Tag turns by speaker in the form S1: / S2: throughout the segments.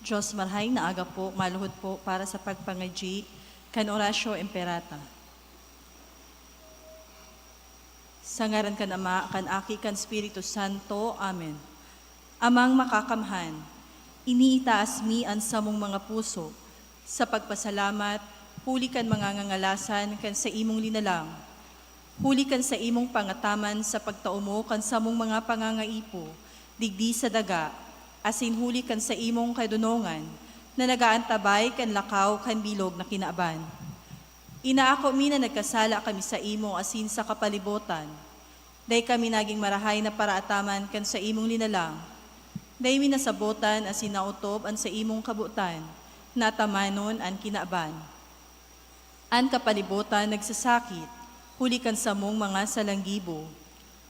S1: Diyos marhay na aga po, maluhod po para sa pagpangadyi, kan Orasyo Imperata. Sa ngaran kan Ama, kan Aki, kan Espiritu Santo. Amen. Amang makakamhan, iniitaas mi ang samong mga puso, sa pagpasalamat, huli kan mga ngangalasan kan sa imong linalang, huli kan sa imong pangataman sa pagtaumo kan samong mga pangangaipo, digdi sa daga, asin huli kan sa imong kadunongan, na nagaantabay kan lakaw kan bilog na kinaaban. Inaako mi na nagkasala kami sa imo asin sa kapalibotan. Day kami naging marahay na paraataman kan sa imong linalang. Day mi nasabotan asin nautob an sa imong kabutan, natamanon an kinaaban. An kapalibotan nagsasakit, huli kan sa mong mga salanggibo.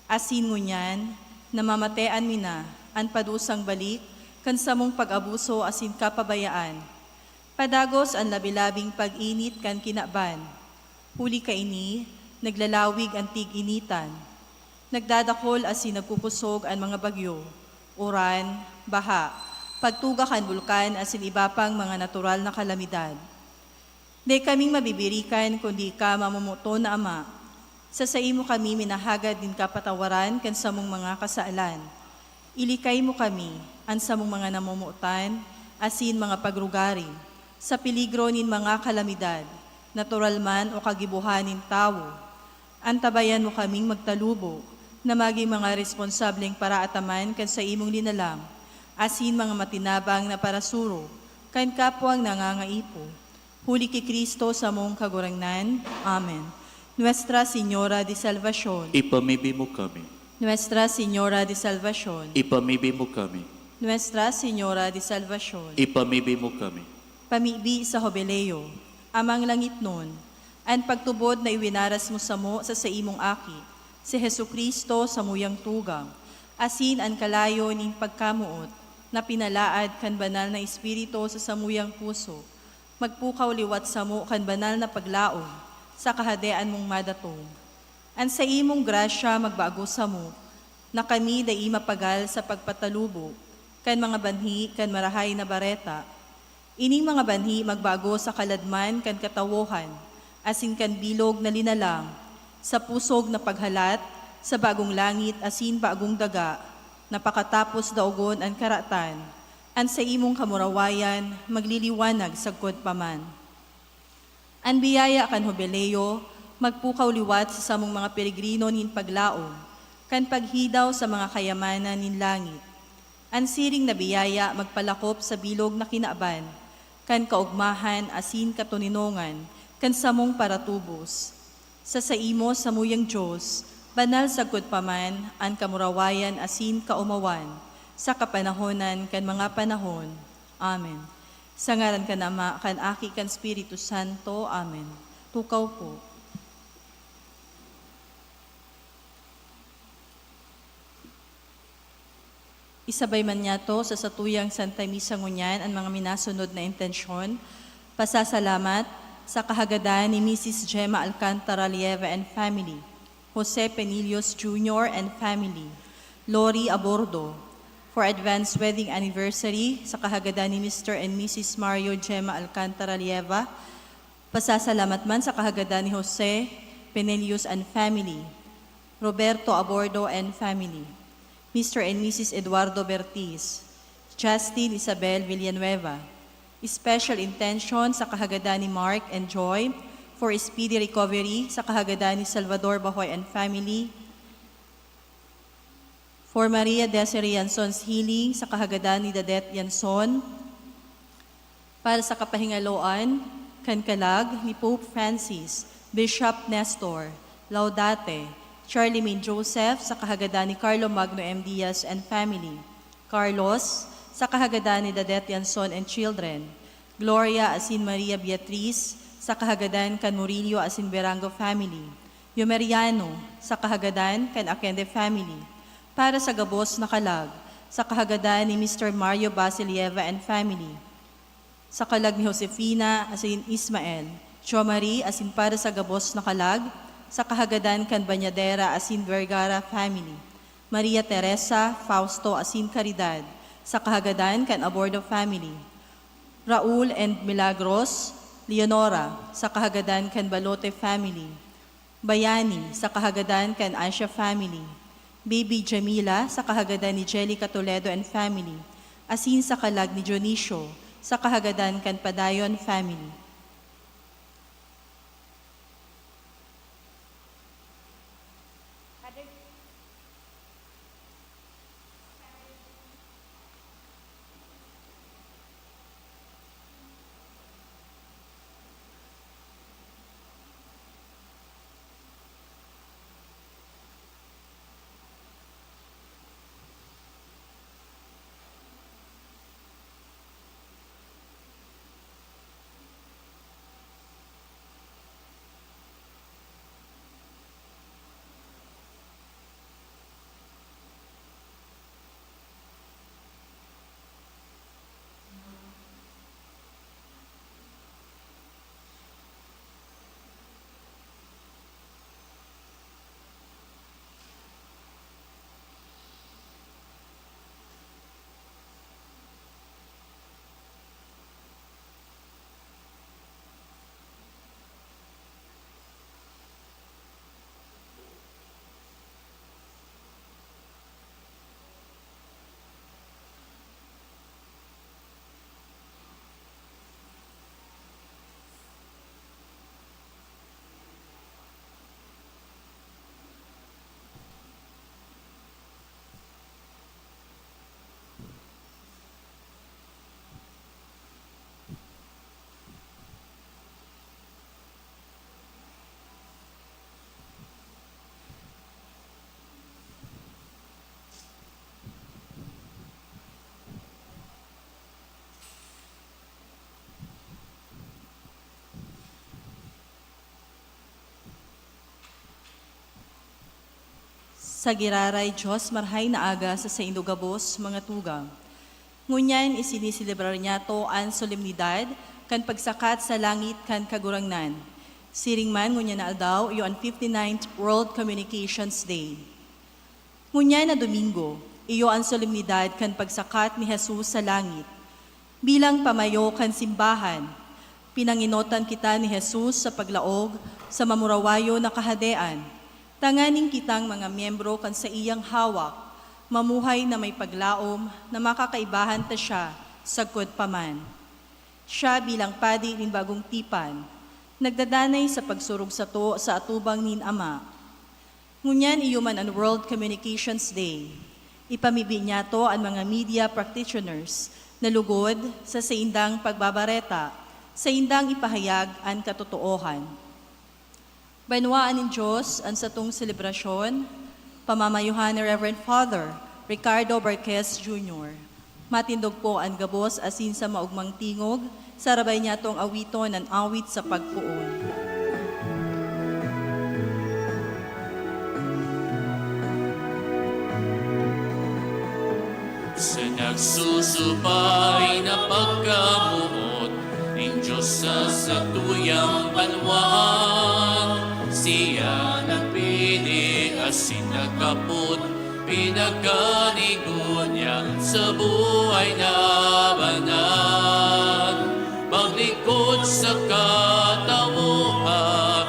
S1: Asin ngunyan, namamatean mi na, an padusang balik, kan sa mong pag-abuso asin kapabayaan. Padagos ang labilabing pag-init kan kinaban. Huli ka ini, naglalawig ang tig-initan. Nagdadakol asin nagpupusog ang mga bagyo, uran, baha, pagtuga kan bulkan asin iba pang mga natural na kalamidad. Di kaming mabibirikan kundi ka mamumuto na Ama. Sa imo kami minahagad din kapatawaran kan sa mong mga kasaalan. Ilikay mo kami, ang samong mga namumutan, asin mga pagrugari, sa peligro nin mga kalamidad, natural man o kagibuhanin tao. Antabayan mo kaming magtalubo, na maging mga responsableng paraataman kan sa imong linalang, asin mga matinabang na parasuro, kan kapwang nangangaipo. Huli ki Kristo sa mong kagurangnan. Amen. Nuestra Señora de Salvación,
S2: Ipamibig mo kami.
S1: Nuestra Señora de Salvación,
S2: Ipamibig mo kami.
S1: Nuestra Señora de Salvación,
S2: Ipamibig mo kami.
S1: pamibi sa Hobeleo, amang langit nun, ang pagtubod na iwinaras mo sa imong aki, si Jesucristo sa muyang tugang, asin ang kalayo ning pagkamuot, na pinalaad kan banal na Espiritu sa samuyang puso, magpukaw liwat samo kan banal na paglaom, sa kahadean mong madatong. An sa imong grasya magbago sa mo, na kami dai mapagal sa pagpatalubo, kan mga banhi, kan marahay na bareta. Ining mga banhi magbago sa kaladman, kan katawohan, asin kan bilog na linalang, sa pusog na paghalat, sa bagong langit, asin bagong daga, napakatapos daugon ang karatan, an sa imong kamurawayan, magliliwanag sagkod paman. An biyaya kan Hobeleo, magpukaw liwat sa samong mga peregrino nin paglaom, kan paghidaw sa mga kayamanan nin langit. Ang siring na biyaya magpalakop sa bilog na kinaaban, kan kaugmahan asin katuninongan, kan samong paratubos. Sa imo samuyang Diyos, banal sagkod paman, ang kamurawayan asin kaumawan, sa kapanahonan kan mga panahon. Amen. Sa ngaran kan Ama, kan Aki, kan Espiritu Santo. Amen. Tukaw po. Isabay man niya to sa satuyang Santa Misa ngunyan ang mga minasunod na intensyon. Pasasalamat sa kahagadan ni Mrs. Gemma Alcantara Lieva and family, Jose Penilios Jr. and family, Lori Abordo, for advanced wedding anniversary sa kahagadan ni Mr. and Mrs. Mario Gemma Alcantara Lieva. Pasasalamat man sa kahagadan ni Jose Penilios and family, Roberto Abordo and family, Mr. and Mrs. Eduardo Bertiz, Justin Isabel Villanueva. Special intention sa kahagadan ni Mark and Joy for speedy recovery sa kahagadan ni Salvador Bahoy and family. For Maria Desiree Yanson's healing sa kahagadan ni Dadet Yanson. Para sa kapahingaloan, kankalag ni Pope Francis, Bishop Nestor, Laudate, Charlie Min Joseph sa kahagadan ni Carlo Magno M. Diaz and family, Carlos sa kahagadan ni Dadet Yanson and children, Gloria asin Maria Beatriz sa kahagadan kan Murillo asin Berango family, Yumeriano sa kahagadan kan Akende family, para sa gabos na kalag sa kahagadan ni Mr. Mario Basilieva and family, sa kalag ni Josefina asin Ismael, Chomari asin para sa gabos na kalag sa kahagadan kan Banyadera asin Vergara family, Maria Teresa, Fausto asin Caridad, sa kahagadan kan Abordo family, Raul and Milagros, Leonora, sa kahagadan kan Balote family. Bayani, sa kahagadan kan Asha family. Baby Jamila, sa kahagadan ni Jelica Toledo and family. Asin sa kalag ni Dionisio, sa kahagadan kan Padayon family. Sa giraray Diyos, marhay na aga sa Indogabos, mga tugang. Ngunyan isinisilibrar niya to an solemnidad, kan pagsakat sa langit kan kagurangnan. Siring man ngunyan na aldaw, iyo ang 59th World Communications Day. Ngunyan na Domingo, iyo ang solemnidad kan pagsakat ni Jesus sa langit. Bilang pamayo kan simbahan, pinanginotan kita ni Jesus sa paglaog sa mamurawayo na kahadean. Tanganing kitang mga miyembro kan sa iyang hawak, mamuhay na may paglaom na makakaibahan ta siya, sagkod paman. Siya bilang padi nin bagong tipan, nagdadanay sa pagsurog sa to sa atubang nin Ama. Ngunyan iyuman ang World Communications Day. Ipamibi niya to ang mga media practitioners na lugod sa saindang pagbabareta, sa indang ipahayag ang katotoohan. Banwaan ng Diyos ang satong selebrasyon, pamamayuhan ni Reverend Father Ricardo Barquez Jr. Matindog po ang gabos asin sa maugmang tingog, sarabay niya tong awiton ng awit sa pagpuon.
S3: Sa nagsusubay na pagkamuot ng Diyos sa satuyang banwaan, siya nagpili asin nagkapot, pinagkanigo niya sa buhay na banal. Maglingkod sa katawuhan,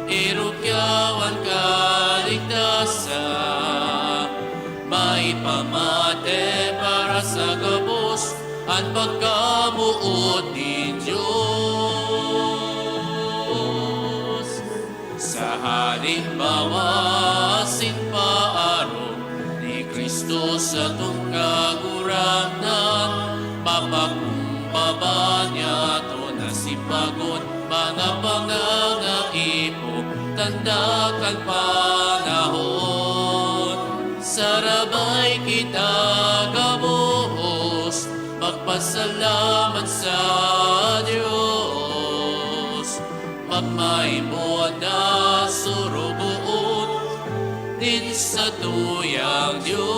S3: irukyawan kaligtasan, maipamate para sa gabos ang pagkamuot ni Diyos. Sa halimbawa sinpaaro ni Kristo sa itong kaguranan, papakumbaba niya to na sipagon, mga pangangaipo, tanda kang panahon. Sarabay kita gabos, magpasalamat sa Diyos, magmaimod na surugoon din sa tuyang Diyos.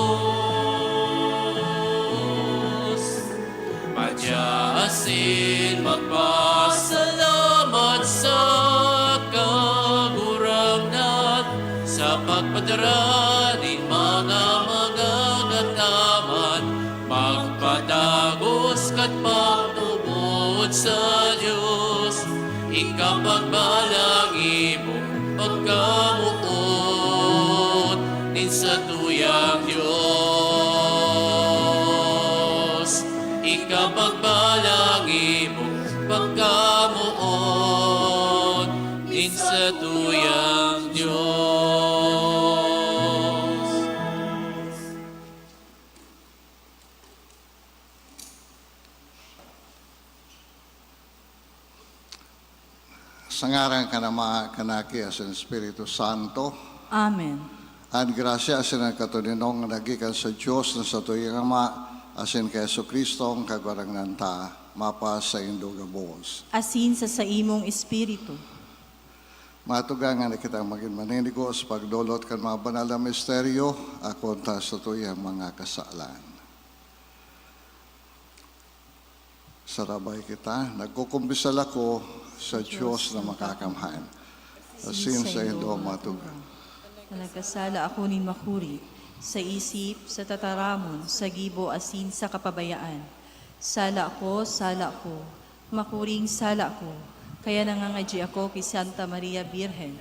S3: Madyasin magpasalamat sa kagurangnan, sa pagpadara ng mga magagataman, magpatagos kat pagtubo sa Diyos, ikapagbalangin mo pagkamuot din sa tuyang Diyos. Ikapagbalangin mo pagkamuot din sa tuyang Diyos.
S4: Sa ngaran ka na mga kanaki asin Espiritu Santo,
S1: Amen.
S4: at grasya asin ang katuninong nagikan sa Diyos na sa tuyang Ama, asin kay Yesu Kristo ang kagwarang nanta, mapa sa indo gabos.
S1: Asin sa imong espiritu.
S4: Matugangan na kitang maging maninigos, pagdulot kan mga banal na misteryo, akonta sa tuyang mga kasalan. Sarabay kita, nagkukumbisal ako sa Diyos na makakamhan. Asin sa indo matugang.
S1: Nagkasala ako nin makuri, sa isip, sa tataramon, sa gibo asin sa kapabayaan. Sala ko, makuring sala ko, kaya nangangadji ako kay Santa Maria Birhen,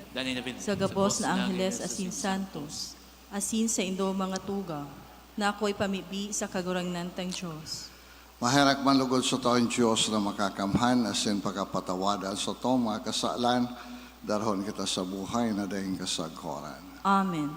S1: sa gabos na Angeles asin Santos, asin sa indo mga tugang, na ako'y pamibi sa kagurangnan tang Diyos.
S4: Mahirak man lugod sa taon Diyos na makakamhan, asin pagkapatawadan sa taong mga kasalan, darhon kita sa buhay na dahing kasaghoran.
S1: Amen.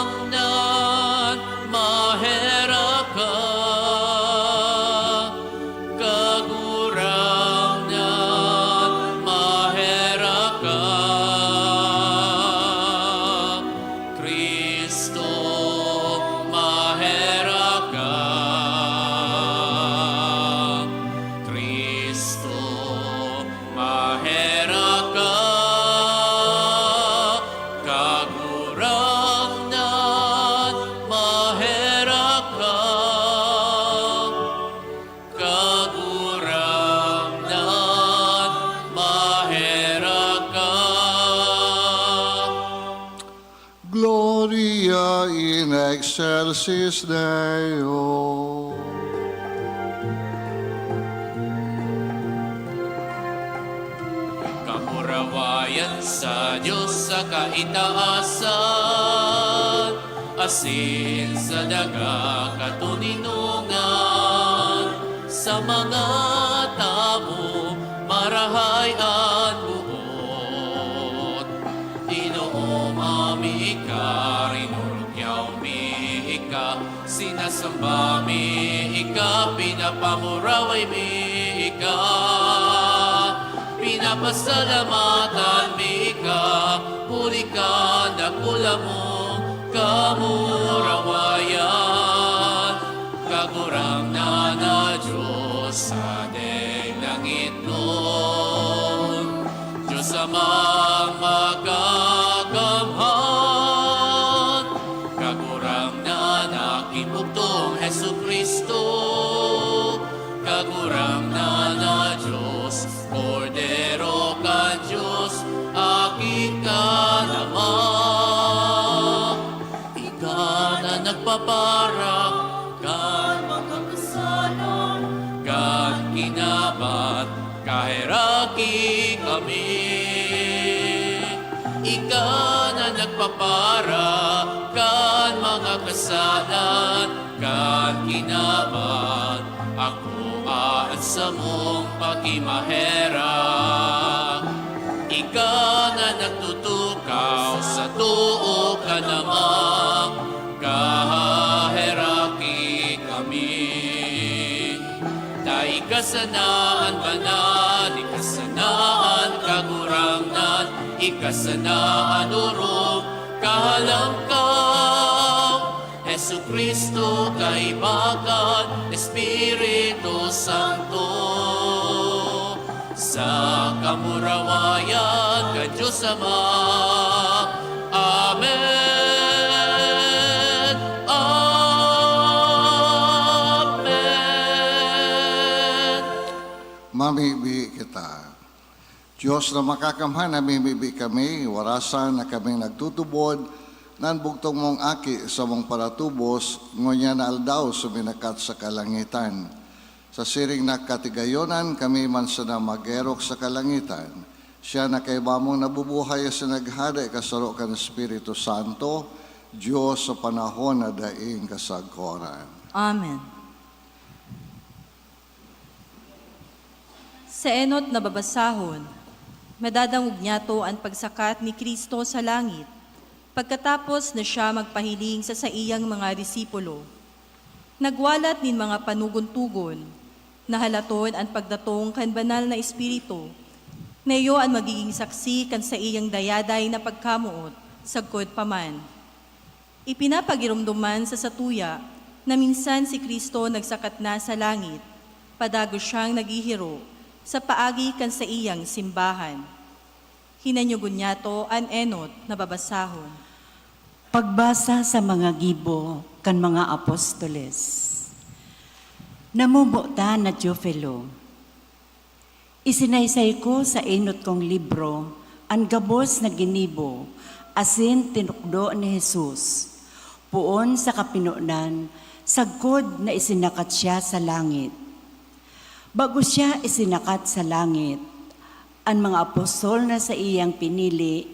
S3: Kaguramnan, mahera ka. Kaguramnan, mahera ka. Kristo, mahera ka. Kristo, mahera ka. Kaguramnan, mahera ka. Kaguramnan, mahera ka.
S4: Gloria in excelsis Deo.
S3: Kamurawayan sa Diyos sa kaitaasan, asin sa daga katuninungan, sa mga tamo marahayan buot. Inoong ami ika, rinurugyaw mi ika, sinasamba mi ika, pinapamuraway mi ika. Pinapasalamatan mi ka, huli ka, dakula mo, kamurawayan. Kagurang na Diyos sa deng langit nun, Diyos amang makakamhan. Kagurang na kimpugtong Hesu Kristo, kagurang na Diyos, Kordero ka Diyos, aking ka naman. Ika na nagpapara, kan mga kasalan, kan kinabat, kahiraki kami. Ika na nagpapara, kan mga kasalan, kan kinabat, ako at sa mong pagimahera. Ika na nagtutukaw sa tuo ka namang, kaheraki kami. Dahil kasanaan banal, ikasanaan kagurangnan, ikasanaan urong kahalangkaw. Hesu Kristo kaibagan, Espiritu Santo, sa kamurawayan ka Diyos Ama. Amen. Amen.
S4: mamibi kita. Diyos na makakamhan, namimibi kami, warasan na kaming nagtutubod, nan bugtong mong aki sa mong paratubos, ngunya na aldaw suminakat sa kalangitan. Sa siring na katigayonan, kami man sa na magerok sa kalangitan. Siya na kay bamong nabubuhay sa naghada kasaro ka ng Espiritu Santo, Diyos sa panahon na daing kasagkoran.
S1: Amen. Sa enot na babasahon, madadangog niya to ang pagsakat ni Kristo sa langit, pagkatapos na siya magpahiling sa iyang mga disipulo. Nagwalat nin mga panugon-tugon, nahalaton ang pagdatong kan banal na Espiritu, na iyo ang magiging saksi kan sa iyang dayaday na pagkamuot, sagkod paman. Ipinapagirumduman sa satuya na minsan si Kristo nagsakat na sa langit, padago siyang naghihiro sa paagi kan sa iyang simbahan. Hinanyugon niya to an enot na babasahon.
S5: Pagbasa sa mga gibo kan mga apostoles. Namumuta na Teofilo. Isinaysay ko sa enot kong libro ang gabos na ginibo asin tinukdo ni Jesus. Puon sa kapinunan, sagkod na isinakat siya sa langit. Bago siya isinakat sa langit, ang mga apostol na sa iyang pinili,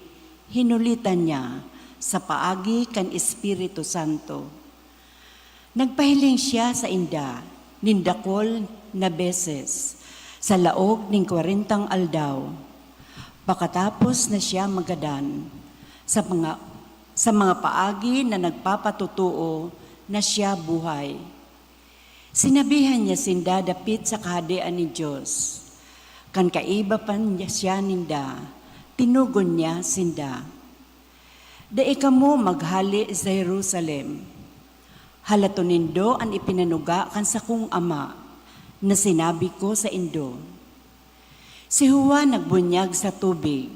S5: hinulitan niya sa paagi kan Espiritu Santo. Nagpahiling siya sa inda, nindakol na beses, sa laog ning 40 aldaw. Pakatapos na siya magadan, sa mga paagi na nagpapatutuo na siya buhay. Sinabihan niya sinda dapit sa kahadian ni Diyos. Kan kaiba pa niya siya ninda, tinugon niya sinda. Dai kamo maghali sa Jerusalem. Halato nindo ang ipinanuga kan sa kong ama na sinabi ko sa indo. Si Juan nagbunyag sa tubig.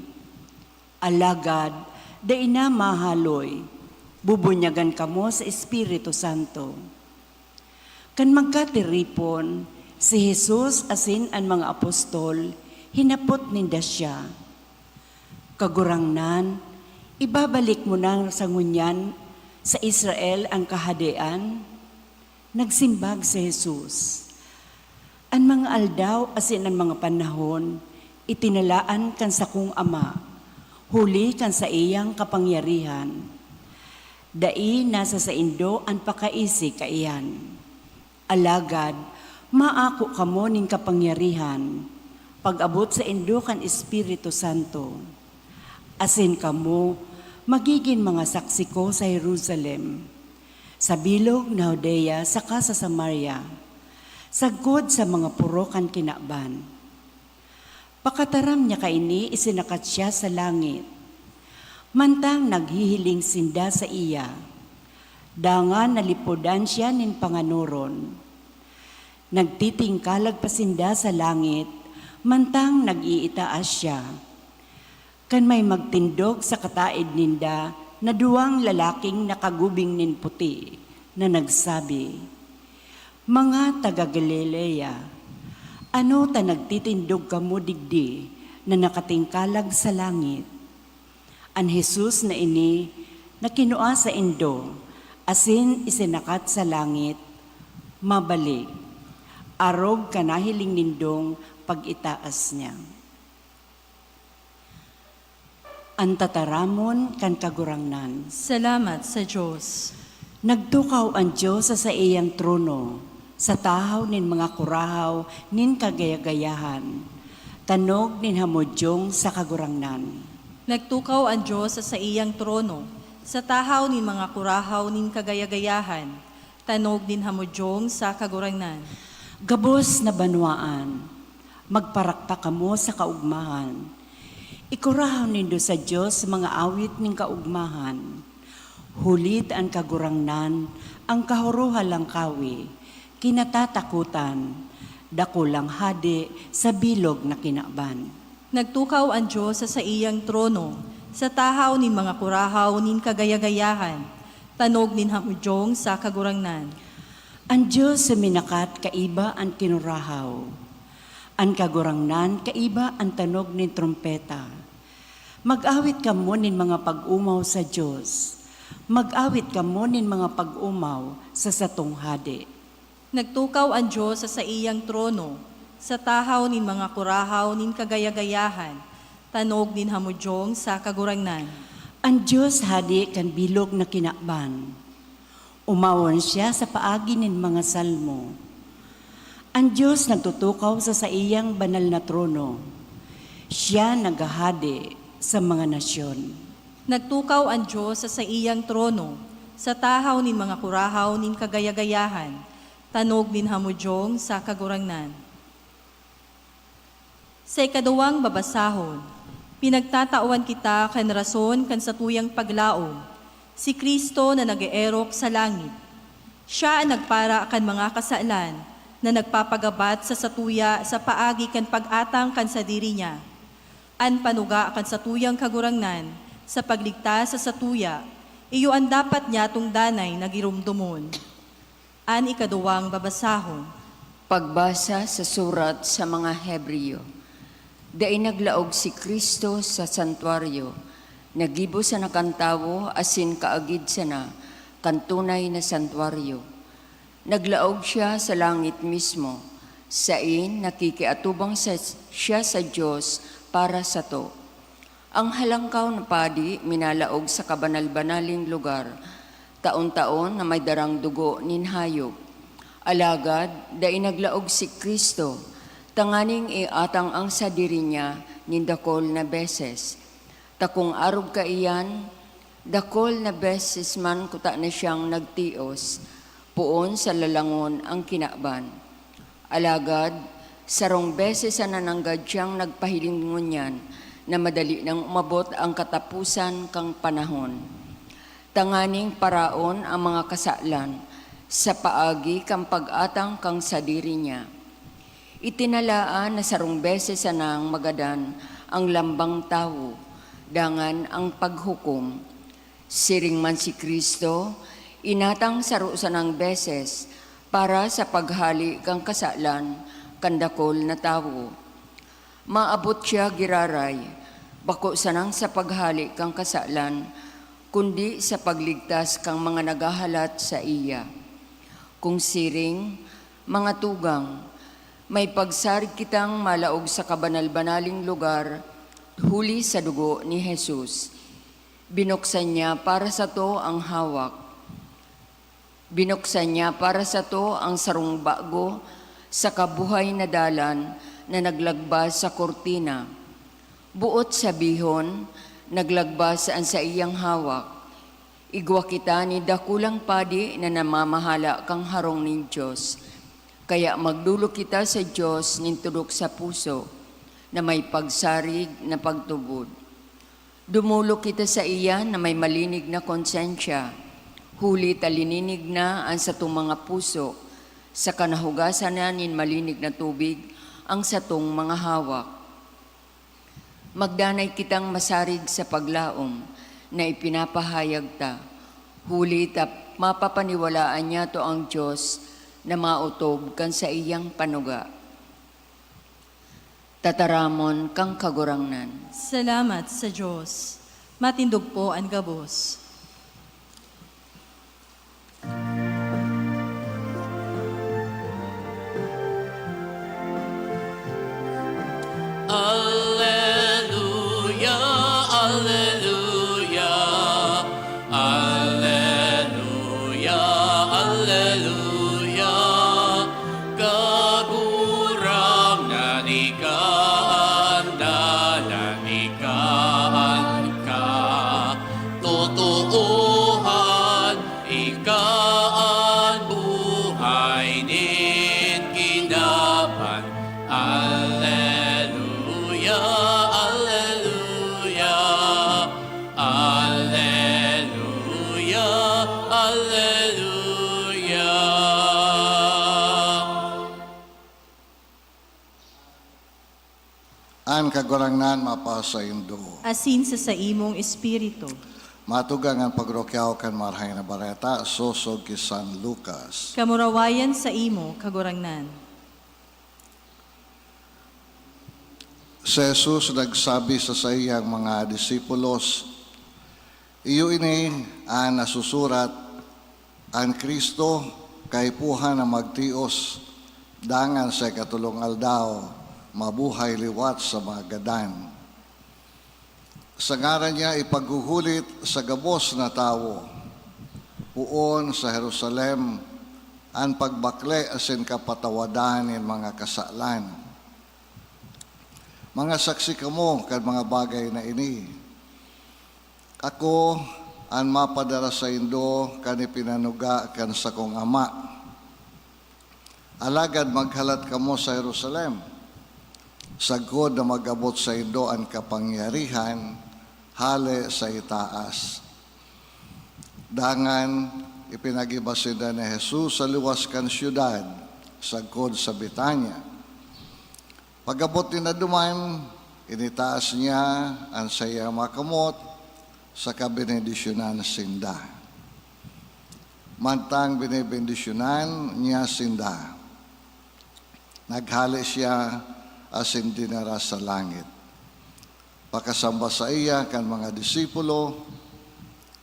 S5: Alagad, dai na mahaloy. Bubunyagan kamo sa Espiritu Santo. Kan magkatiripon, si Jesus asin ang mga apostol, hinapot ninda siya. Kagurangnan, ibabalik mo na sa ngunyan sa Israel ang kahadian. Nagsimbag si Jesus. Ang mga aldaw asin ang mga panahon, itinalaan kan sa kong ama, huli kan sa iyang kapangyarihan. Dai nasa sa indo ang pakaisi kaiyan. Alagad, maako kamo ning kapangyarihan, pag-abot sa indo kan Espiritu Santo. Asin kamo, magiging mga saksi ko sa Jerusalem, sa bilog na Judea, saka sa Samaria, sagkod sa mga puro kan kinaban. Pakataram niya kaini, isinakat siya sa langit. Mantang naghihiling sinda sa iya, dangan nalipodan siya nin panganuron. Nagtitingkalag pa sinda sa langit, mantang nag-iitaas siya. Kan may magtindog sa kataid ninda, na duwang lalaking nakagubing nin puti, na nagsabi, Mga taga-Galilea, ano ta nagtitindog kamo digdi, na nakatingkalag sa langit? Ang Jesus na ini, na kinua sa indo, asin isinakat sa langit, mabalik. Arog kanahiling nindong pag-itaas niya. Ang tataramon kan kagurangnan.
S1: Salamat sa Diyos.
S5: Nagtukaw ang Diyos sa iyang trono, sa tahaw nin mga kurahaw nin kagayagayahan, tanog nin hamodyong sa kagurangnan.
S1: Nagtukaw ang Diyos sa iyang trono, sa tahaw nin mga kurahaw nin kagayagayahan, tanog din hamodyong sa kagurangnan.
S5: Gabos na banwaan, magparakta kamo sa kaugmahan. Ikurahaw nindo sa Diyos mga awit ning kaugmahan. Hulit ang kagurangnan, ang kahuruhalang kawi, kinatatakutan, dakulang hadi sa bilog na kinaban.
S1: Nagtukaw ang Diyos sa iyang trono, sa tahaw nin mga kurahaw nin kagayagayahan, tanog nin hamudyong sa kagurangnan.
S5: Ang Diyos sa minakat kaiba ang kinurahaw. An kagurangnan, kaiba ang tanog ni trompeta. Mag-awit kamo nin mga pag-umaw sa Diyos. Mag-awit kamo nin mga pag-umaw sa satong hadi.
S1: Nagtukaw ang Diyos sa iyang trono, sa tahaw nin mga kurahaw nin kagayagayahan, tanog nin hamudyong sa kagurangnan.
S5: Ang Diyos hadi kan bilog na kinakban. Umawon siya sa paagi nin mga salmo. Ang Diyos nagtutukaw sa iyang banal na trono. Siya nagahadi sa mga nasyon.
S1: Nagtukaw ang Diyos sa iyang trono, sa tahaw nin mga kurahaw nin kagayagayahan, tanog nin hamudyong sa kagurangnan. Sa ikaduwang babasahon, pinagtatawan kita kan rason kan sa tuyang paglaom, si Kristo na nag-eerok sa langit. Siya ang nagpara kan mga kasalan, na nagpapagabat sa satuya sa paagi kan pag-atang kan sa diri niya. An panuga kan sa tuyang kagurangnan, sa pagligtas sa satuya, iyo ang dapat niya tung danay nagirumdumon. An ikaduwang babasahon.
S6: Pagbasa sa surat sa mga Hebreo. Dai naglaog si Kristo sa santuaryo, nagibo sa nakantawo asin kaagid sana, kantunay na santuaryo. Naglaog siya sa langit mismo, sain nakikiatubang siya sa Diyos para sa to. Ang halangkaw na padi minalaog sa kabanal-banaling lugar, taon-taon na may darang dugo nin hayop. Alagad, dai naglaog si Kristo, tanganing iatang ang sadiri niya nindakol na beses. Takong arog ka iyan, dakol na beses man kuta na siyang nagtios, puon sa lalangon ang kinakban. Alagad, sarong beses na nananggad siyang nagpahilingon yan na madali nang umabot ang katapusan kang panahon. Tanganing paraon ang mga kasalan sa paagi kang pag-atang kang sadiri niya. Itinalaan na sarong beses nang magadan ang lambang tao, dangan ang paghukom. Siring man si Kristo, inatang sarusan ng beses para sa paghali kang kasalan, kandakol na tao. Maabot siya giraray, bako sanang sa paghali kang kasalan, kundi sa pagligtas kang mga nagahalat sa iya. Kung siring, mga tugang, may pagsarig kitang malaog sa kabanal-banaling lugar, huli sa dugo ni Jesus. Binuksan niya para sa to ang hawak. Binuksan niya para sa to ang sarong bago sa kabuhay na dalan na naglagbas sa kortina. Buot sa bihon, naglagbas ang sa iyang hawak. Igwa kita ni dakulang padi na namamahala kang harong ng Diyos. Kaya magdulo kita sa Diyos nintudok sa puso na may pagsarig na pagtubod. Dumulo kita sa iya na may malinig na konsensya. Huli talininig na ang satong mga puso, sa kanahugasan na nin malinig na tubig ang satong mga hawak. Magdanay kitang masarig sa paglaom na ipinapahayag ta. Huli mapapaniwalaan niya to ang Diyos na mautob kan sa iyang panuga. Tataramon kang kagurangnan.
S1: Salamat sa Diyos. Matindog po ang gabos.
S3: Alleluia, alleluia, alleluia, alleluia. Kagurangnan ikaan, dalan ikaan ka. Totoohan ikaan, buhay nin kinaban. Alleluia, alleluia, alleluia, alleluia.
S4: An kagurangnan mapasa yung dugo.
S1: Asin sa imong espiritu.
S4: Matugang ang pagrokyaw kan marhay na bareta, sosog ki San Lucas.
S1: Kamurawayan sa imo, kagurangnan.
S4: Si Jesus nagsabi sa iyang mga disipulos, iyo ini ang nasusurat, ang Kristo kay puha na magtios, dangan sa katulong aldaw, mabuhay liwat sa mga gadan. Sa ngaran niya ipaghuhulit sa gabos na tao, puon sa Jerusalem, ang pagbakle asin kapatawadan ng mga kasalan. Mga saksi kamo kan mga bagay na ini. Ako ang mapadara sa Indo kani pinanuga kan sa kong ama. Alagad maghalat kamo sa Jerusalem. Sagod na magabot sa Indo ang kapangyarihan, hale sa itaas. Dangan ipinagibasinda ni Jesus sa luwas kan syudad, sagod sa Betania. Pagabot ni na duman, initaas niya ang saya makamot sa kabinedisyonan sinda. Mantang binibendisyonan niya sinda, naghali siya asin dinara sa langit. Pakasamba sa iya kan mga disipulo,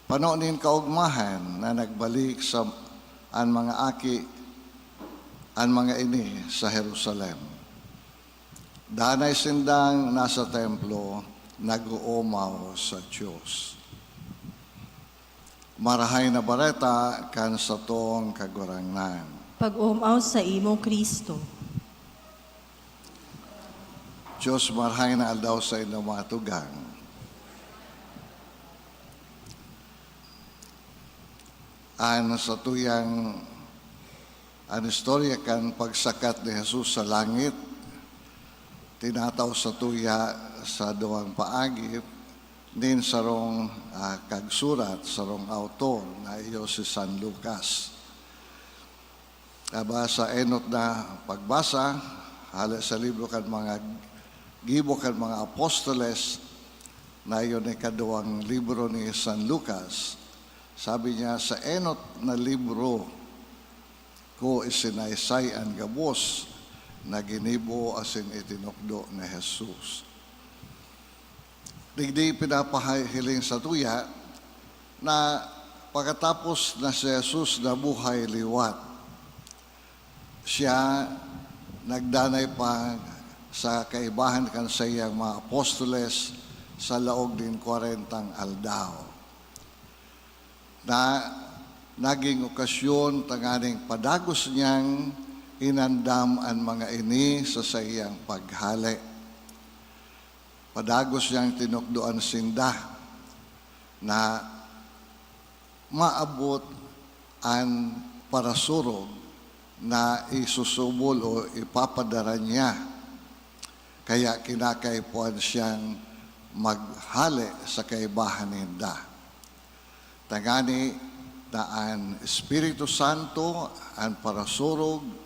S4: panonin kaugmahan na nagbalik sa ang mga aki, ang mga ini sa Jerusalem. Danay sindang nasa templo, nag-uumaw sa Diyos. Marahay na bareta kan sa tong kagurangnan.
S1: Pag-umaw sa imo, Kristo.
S4: Diyos marahay na aldaw sa inyong mga tugang. An sa tuyang an istorya kan pagsakat ni Jesus sa langit, tinataw sa tuya sa duwang paagi, din sarong kagsurat, sarong autor na iyo si San Lucas. Aba sa enot na pagbasa, hala sa libro kan mga gibo kan mga apostoles, na iyon ay kaduwang libro ni San Lucas. Sabi niya, sa enot na libro ko isinaysay ang gabos na ginibo asin itinukdo ni Jesus. Digdi pinapahiling sa tuya na pagkatapos na si Jesus na buhay liwat, siya nagdanay pa sa kaibahan kan sa iyang mga apostoles sa laog din 40 aldaw. Na naging okasyon tanganing padagos niyang inandam ang mga ini sa sayang paghali. Padagos niyang tinukdoan sinda na maabot ang parasurog na isusubol o ipapadara niya. Kaya kinakaipuan siyang maghali sa kaibahan ninda. Tangani na ang Espiritu Santo, ang parasurog,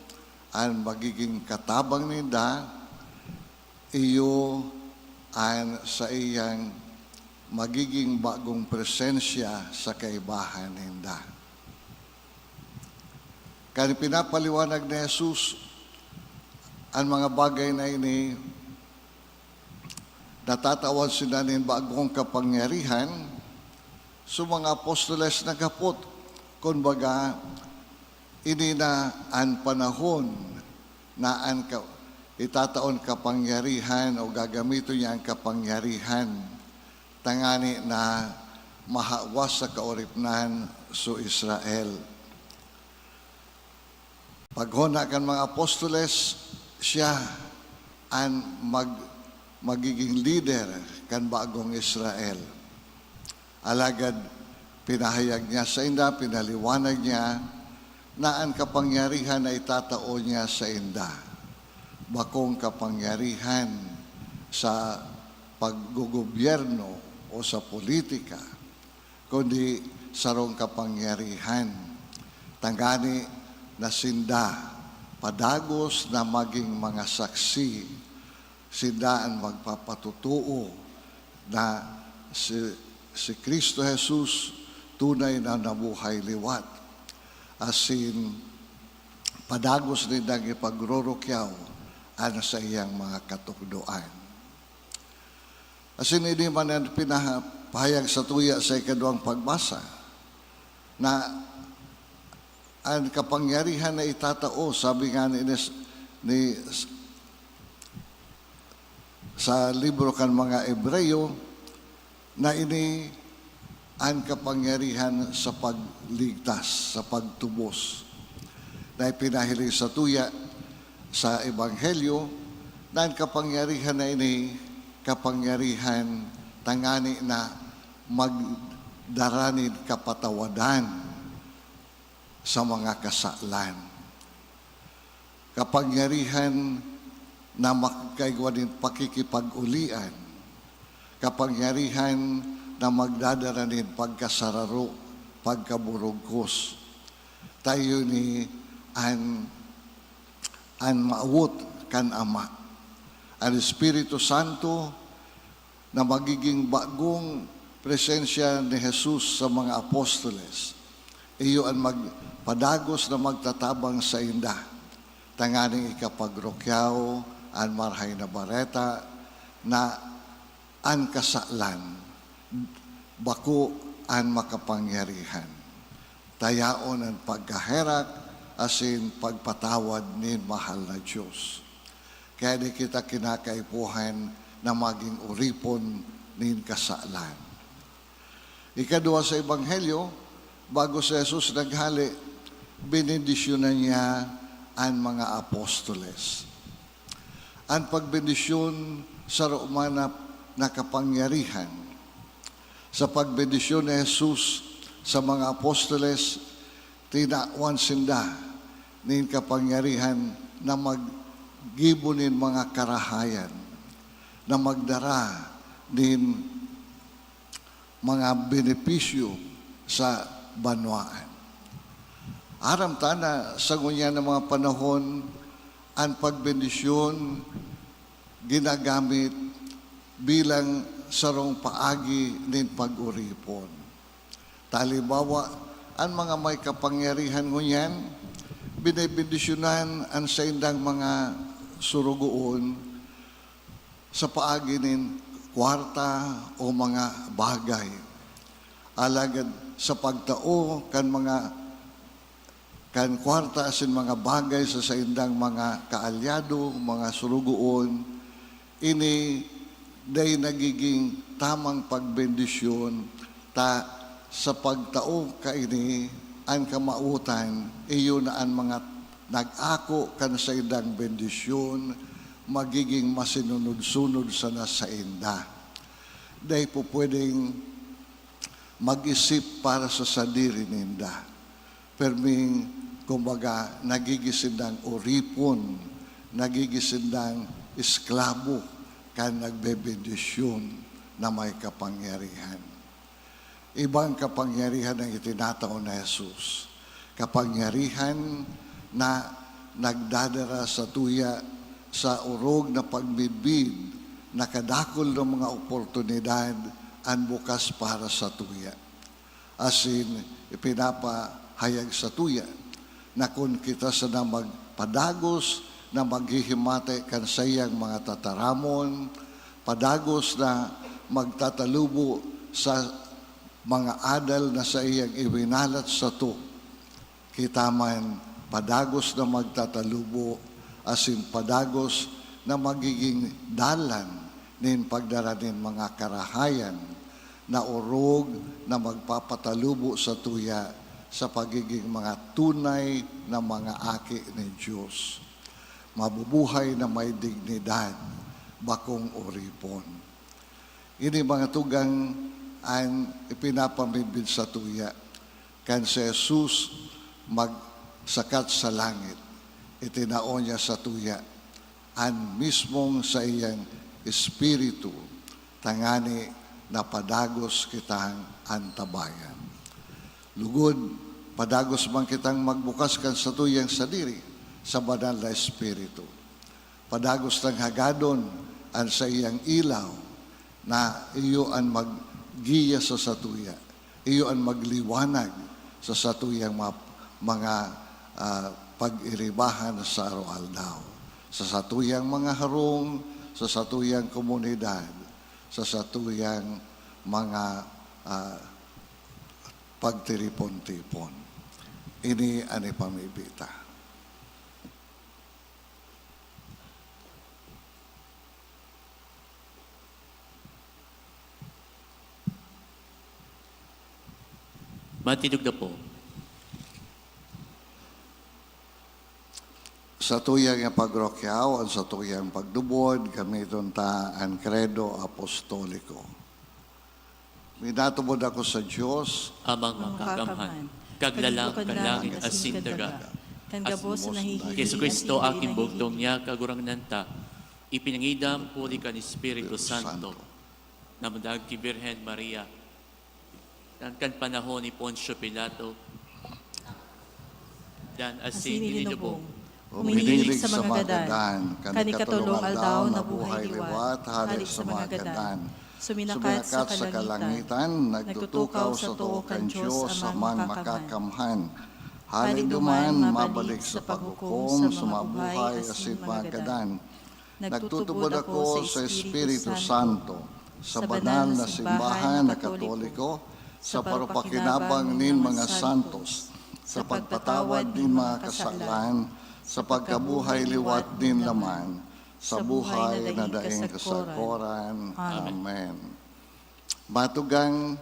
S4: ang magiging katabang ninda, iyo ang sa iyang magiging bagong presensya sa kaibahan ninda. Kaya pinapaliwanag ni Jesus ang mga bagay na ini, natatawan sila ng bagong kapangyarihan, so mga apostoles nagapot, kumbaga, ini na ang panahon na itataon kapangyarihan o gagamito niya ang kapangyarihan, tangani na mahawas sa kaoripnan so Israel. Paghuna kan mga apostoles, siya ang magiging leader kan bagong Israel. Alagad pinahayag niya sa inda, pinaliwanag niya na ang kapangyarihan ay itatao niya sa inda. Bakong kapangyarihan sa paggugobyerno o sa politika, kundi sarong kapangyarihan. Tangani na sinda, padagos na maging mga saksi, sinda ang magpapatutuo na si Kristo Jesus tunay na nabuhay liwat. Asin padagos din ang ipagrorokyaw ano sa iyang mga katukdoan. Asin hindi man ang pinapahayag sa tuya sa ikaduhang pagbasa na ang kapangyarihan na itatao, sabi nga ni sa libro kan mga Ebreyo, na ini ang kapangyarihan sa pagligtas, sa pagtubos. Na ipinahiling sa tuya sa Ebanghelyo, na ang kapangyarihan na ini, kapangyarihan tangani na magdaranin kapatawadan sa mga kasalan. Kapangyarihan na makakaigwa din pakikipag-ulian. Kapangyarihan na magdadala din pagkasararo, pagkaburugkos. Tayo ni an maawot kan Ama. Ang Espiritu Santo na magiging bagong presensya ni Jesus sa mga apostoles. Iyo ang magpadagos na magtatabang sa inda. Tanganing ikapagrokyaw, ang marhay na bareta, na ang kasalan, bako ang makapangyarihan. Tayaon ang pagkaherak, asin pagpatawad ni mahal na Diyos. Kaya di kita kinakaipuhan na maging uripon nin kasalan. Ikadua sa Ebanghelyo, bago si Jesus naghali, benedisyonan niya ang mga apostoles. Ang pagbendisyon sa Romana na kapangyarihan, sa pagbendisyon ni Jesus sa mga apostoles, tinawan sinda nin kapangyarihan na maggibunin mga karahayan, na magdara din mga benepisyo sa banwaan. Aram tana sa ngunya ng mga panahon, ang pagbendisyon ginagamit bilang sarong paagi din pag-uripon. Talibawa, ang mga may kapangyarihan ngunyan, binibendisyonan ang sa indang mga surugoon sa paagi nin kwarta o mga bagay. Alagad sa pagtao kan kwarta asin mga bagay sa indang mga kaalyado, mga surugoon, ini day nagiging tamang pagbendisyon ta sa pagtao kaini ang kamautan iyo na ang mga nag-ako kan sa indang bendisyon magiging masinunod-sunod sa nasa inda. Day po pwedeng mag-isip para sa sadiri ninda. Perming, kumbaga, nagigisindang uripon, nagigisindang esklabo, kan nagbebendisyon na may kapangyarihan. Ibang kapangyarihan ang itinatao na Jesus. Kapangyarihan na nagdadara sa tuya sa urog na pagbibid, nakadakol ng mga oportunidad ang bukas para sa tuya. Asin, ipinapahayag sa tuya na kung kita sa na magpadagos na maghihimate kan sayang mga tataramon, padagos na magtatalubo sa mga adal na sa iyang iwinalat sa to. Kita man padagos na magtatalubo, asin padagos na magiging dalan nin pagdara nin mga karahayan na urog na magpapatalubo sa tuya sa pagiging mga tunay na mga aki ni Diyos. Mabubuhay na may dignidad, bakong uripon. Ini mga tugang ang ipinapamibid sa tuya kan si Jesus magsakat sa langit. Itinaon niya sa tuya ang mismong sa iyang espiritu tangani na padagos kitang antabayan. Lugod, padagos man kitang magbukas kan sa tuyang sadiri sa banal na espiritu. Padagos ng hagadon ang sa iyang ilaw na iyo ang maggiya sa satuya. Iyo ang magliwanag sa satuyang mga pag-iribahan sa araw-aldaw. Sa satuyang mga harong, sa satuyang komunidad, sa satuyang mga pagtiripon-tipon. Ini ani pamibita.
S2: Matinog na po.
S4: Sa tuyang nga pagrokyaw, at sa tuyang pagdubod, gamiton ta ang credo apostoliko. Minatubod ako sa Diyos,
S2: Amang makakamhan. Kaglalang kalangit asin daga.
S1: Kan gabos na nahihiling.
S2: Yesu Kristo aking bugtong niya kagurang nanta. Ipinangidam puli ka ni Espiritu Santo. Namadag ti Birhen Maria. Kan panahon ni Poncio Pilato. Dan asin ilinubong.
S4: uminilig sa mga gadan,
S1: kanikatulong aldaw na buhay liwat, halik sa mga gadan. Suminakat sa kalangitan, nagtutukaw sa tuo kan Diyos amang makakamhan.
S4: Haliduman, mabalik sa paghukom, sumabuhay asin mga gadan. Nagtutubod ako sa Espiritu Santo, sa banal na simbahan na Katoliko, sa parupakinabang nin mga santos, sa pagpatawad nin mga kasalan, sa pagkabuhay liwat din laman, sa buhay na daing kasagoran. Amen. Matugang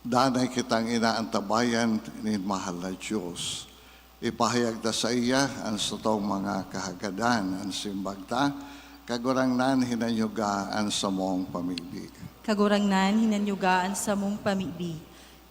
S4: danay kitang inaantabayan ni mahal na Diyos. Ipahayag ta sa iya ang sutong mga kahagadan, ang simbagta, kagurangnan hinanyugaan sa mong pamibig.
S1: Kagurangnan hinanyugaan sa mong pamibig.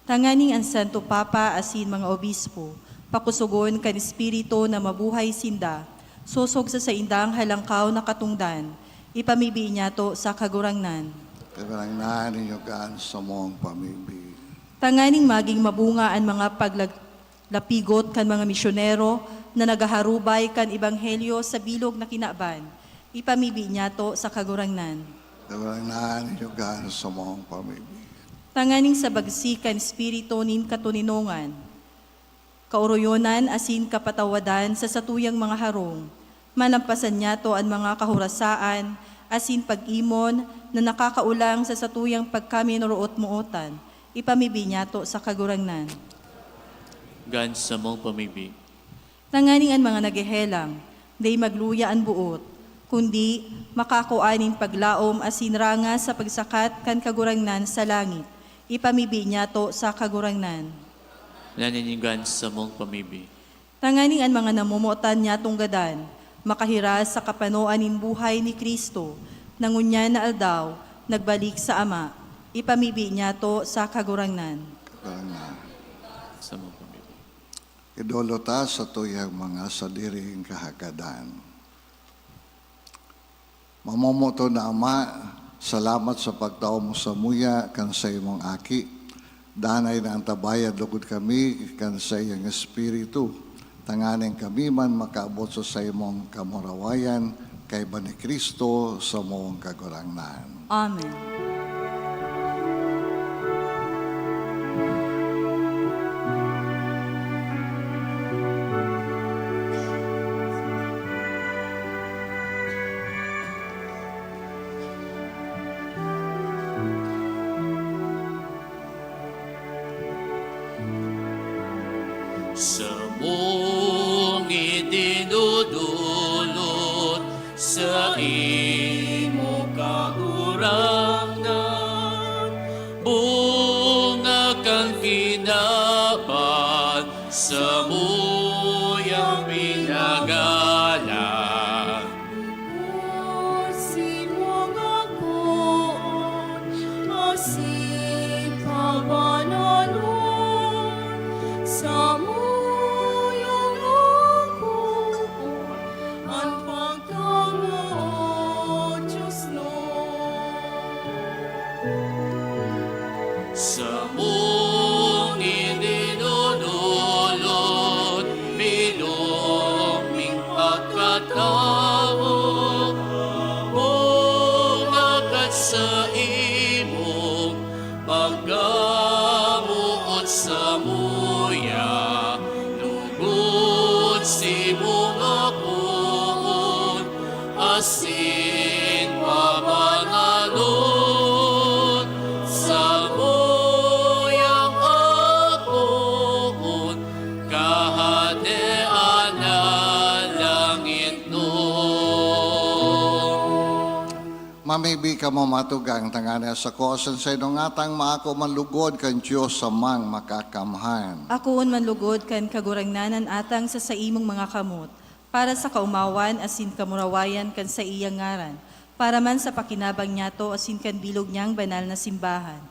S1: Tanganing ang Santo Papa asin mga obispo, pakusugon kan Espiritu na mabuhay sinda, susog sa indang halangkaw na katungdan, ipamibi niya to sa kagurangnan.
S4: Kagurangnan hinanyugaan sa mong pamibig.
S1: Tanganing maging mabunga ang mga paglapigot kan mga misyonero na nagaharubay kan Ebanghelyo sa bilog na kinaban, ipamibi niya to sa kagurangnan.
S4: Kagurangnan hinanyugaan sa mong pamibig.
S1: Tanganing sa bagsikan Espiritu nin katuninongan, kauroyonan asin kapatawadan sa satuyang mga harong, malampasan niya to ang mga kahurasaan, asin pag-imon na nakakaulang sa satuyang pagkaminuruot-muutan, ipamibi niya to sa kagurangnan.
S2: Gan sa mong pamibig.
S1: Tanganing ang mga nagehelang, day magluya ang buot, kundi makakuanin paglaom asin ranga sa pagsakat kan kagurangnan sa langit, ipamibi niya to sa kagurangnan.
S2: Naninigan sa mong pamibig.
S1: Tanganing ang mga namumutan niya tunggadan, makahiras sa kapanoanin buhay ni Kristo, nangunya na aldaw, nagbalik sa Ama, ipamibi niya to sa kagurangnan.
S4: Kagurangnan.
S2: Sa mong pamibig.
S4: Idolota sa tuyang mga sadiring kahagadan. Mamomoto na Ama, salamat sa pagtao mo sa muya kan sa imong aki. Danay na ang tabayad lugod kami kan sa iyang Espiritu. Tanganing kami man makaabot sa imong kamurawayan kay ba ni Kristo sa mong kagurangnan.
S1: Amen.
S3: Sa mong idinudulot sa imo kagurangnan, bunga kang kinaban sa muyang pinagalan.
S7: Simong ako, asin pabananon, sa muyong ako, ang pagtango, Diyos no.
S3: Sa mong idinudulot, bilonging pagkatao, bungakat sa imong paggamuot sa muya, lugod si mong akon, asin pabananon.
S4: Mamibi ka mo matugang tangana sa kosan sa inungatang maako manlugod kan Diyos sa mang makakamhan.
S1: Akoon manlugod kan kagurangnanan atang sa saimong mga kamot, para sa kaumawan asin kamurawayan kan sa iyang ngaran, para man sa pakinabang niyato asin kan bilog niyang banal na simbahan.